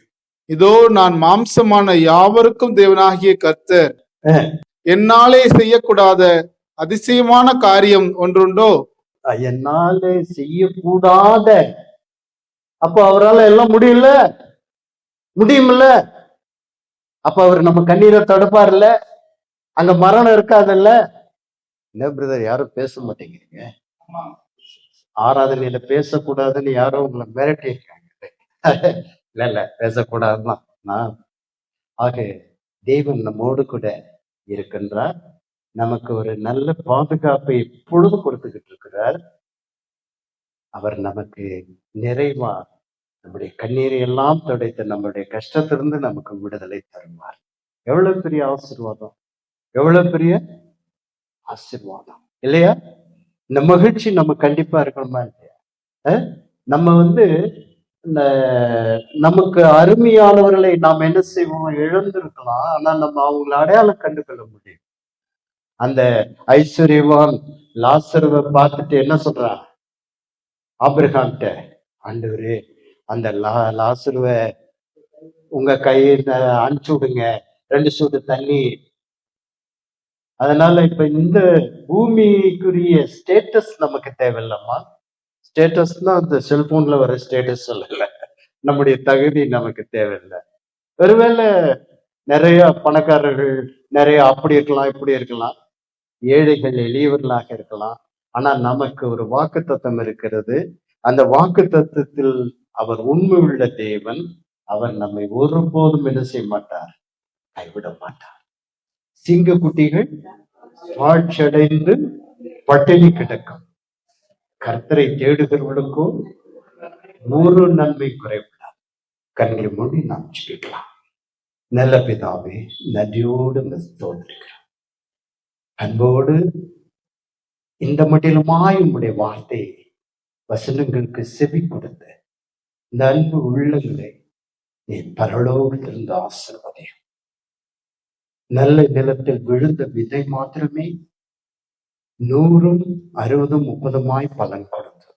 Speaker 2: இதோ நான் மாம்சமான யாவருக்கும் தேவனாகிய கர்த்தர், என்னாலே செய்யக்கூடாத அதிசயமான காரியம் ஒன்றுண்டோ?
Speaker 1: என்னாலே செய்யக்கூடாத. அப்ப அவரால் எல்லாம் முடியல, முடியுமில்ல? அப்ப அவர் நம்ம கண்ணீரை தடுப்பார்ல, அங்க மரணம் இருக்காதுல்ல. என்ன பிரதர் யாரும் பேச மாட்டேங்கிறீங்க? ஆராதனையில பேசக்கூடாதுன்னு யாரும் உங்களை மிரட்டி இருக்காங்க. இல்ல பேசக்கூடாதுதான். ஆக தேவன் நம்மோடு கூட இருக்கின்றார். நமக்கு ஒரு நல்ல பாதுகாப்பை எப்பொழுது கொடுத்துக்கிட்டு இருக்கிறார். அவர் நமக்கு நிறைவா நம்முடைய கண்ணீரை எல்லாம் துடைத்து நம்முடைய கஷ்டத்திலிருந்து நமக்கு விடுதலை தருவார். எவ்வளவு பெரிய ஆசீர்வாதம், எவ்வளவு பெரிய ஆசீர்வாதம் இல்லையா? இந்த மகிழ்ச்சி நம்ம கண்டிப்பா இருக்கணுமா இல்லையா? நம்ம இந்த நமக்கு அருமையானவர்களை நாம் என்ன செய்வோம்? இழந்திருக்கலாம். ஆனா நம்ம அவங்களை அடையாளம் கண்டுகொள்ள முடியும். அந்த ஐஸ்வர்யவான் லாசருவை பார்த்துட்டு என்ன சொல்றான்? ஆபிரகாம்கிட்ட, ஆண்டவரே அந்த லாசருவை உங்க கையில அனுப்பிச்சு விடுங்க, 2 சூடு தண்ணி. அதனால இப்ப இந்த பூமிக்குரிய ஸ்டேட்டஸ் நமக்கு தேவையில்லம்மா. ஸ்டேட்டஸ்னா அந்த செல்போன்ல வர ஸ்டேட்டஸ் சொல்லல. நம்முடைய தகுதி நமக்கு தேவையில்லை. ஒருவேளை நிறைய பணக்காரர்கள் நிறைய அப்படி இருக்கலாம், இப்படி இருக்கலாம், ஏழைகள் எளியவர்களாக இருக்கலாம். ஆனா நமக்கு ஒரு வாக்குத்தத்தம் இருக்கிறது. அந்த வாக்குத்தத்தத்தில் அவர் உண்மை உள்ள தேவன். அவர் நம்மை ஒருபோதும் என்ன செய்ய மாட்டார்? கைவிட மாட்டார். சிங்க குட்டிகள் தாழ்ச்சடைந்து பட்டினி கிடக்கும். கர்த்தரை தேடுகிறவர்களுக்கோ ஒரு நன்மை குறைவிடாது. கண்களை மூடி நாம் ஜெபிக்கலாம். நல்ல பிதாவே, நன்றியோடு ஸ்தோத்திரிக்கிறோம். அன்போடு இந்த மட்டிலுமாய் உம்முடைய வார்த்தை வசனங்களுக்கு செவி கொடுத்த இந்த அன்பு உள்ளங்களை நீ பரலோகத்திலிருந்து ஆசீர்வதியும். நல்ல நிலத்தில் விழுந்த விதை மாத்திரமே 100, 60, 30 பலன் கொடுத்தது.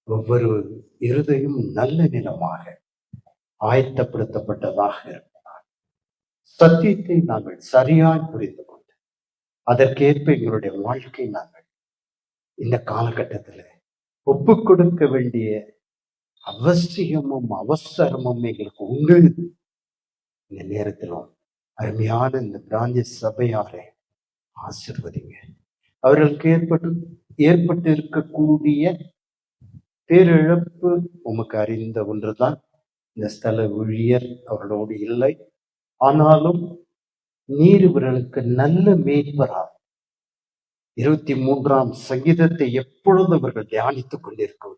Speaker 1: ஒவ்வொரு இருதையும் நல்ல நிலமாக ஆயத்தப்படுத்தப்பட்டதாக இருக்கிறார். சத்தியத்தை நாங்கள் சரியாய் புரிந்து கொண்டு அதற்கேற்ப எங்களுடைய வாழ்க்கை நாங்கள் இந்த காலகட்டத்தில் ஒப்பு கொடுக்க வேண்டிய அவசியமும் அவசரமும் எங்களுக்கு உண்டு. இந்த நேரத்திலும் அருமையான இந்த பிராந்திய சபையாரை ஆசீர்வதிங்க. அவர்களுக்கு ஏற்பட்டு இருக்கக்கூடிய பேரிழப்பு உமக்கு அறிந்த ஒன்றுதான். இந்த ஸ்தல ஊழியர் அவர்களோடு இல்லை, ஆனாலும் நீர் இவர்களுக்கு நல்ல மேய்ப்பரார். 23ஆம் சங்கீதத்தை எப்பொழுது இவர்கள் தியானித்துக் கொண்டிருக்கிறது.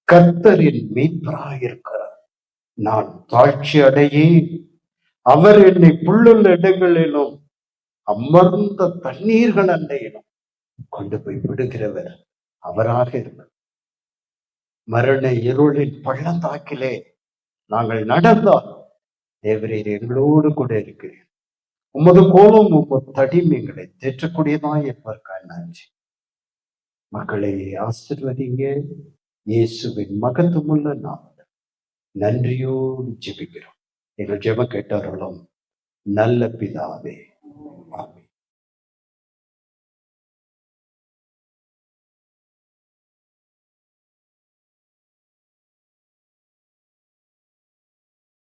Speaker 1: கர்த்தரின் மேய்ப்பராக இருக்கிறார், நான் தாழ்ச்சி அடையேன். அவர் என்னை புல்லுள்ள இடங்களிலும் அமர்ந்த தண்ணீர்கள் அண்டையிலும் கொண்டு போய் விடுகிறவர் அவராக இருக்கிறார். மரண இருளின் பள்ளத்தாக்கிலே நாங்கள் நடந்தால் தேவரீர் எங்களோடு கூட இருக்கிறேன். உமது கோலம் உமது தடியும் எங்களை தேற்றக்கூடியதான் இருப்பதற்காக நன்றி. மக்களை ஆசீர்வதிங்க. இயேசுவின் மகத்துவமுள்ள நாமத்தில் நன்றியோடு ஜெபிக்கிறோம். எங்கள் ஜெபம் கேட்டார்களும் நல்ல பிதாவே.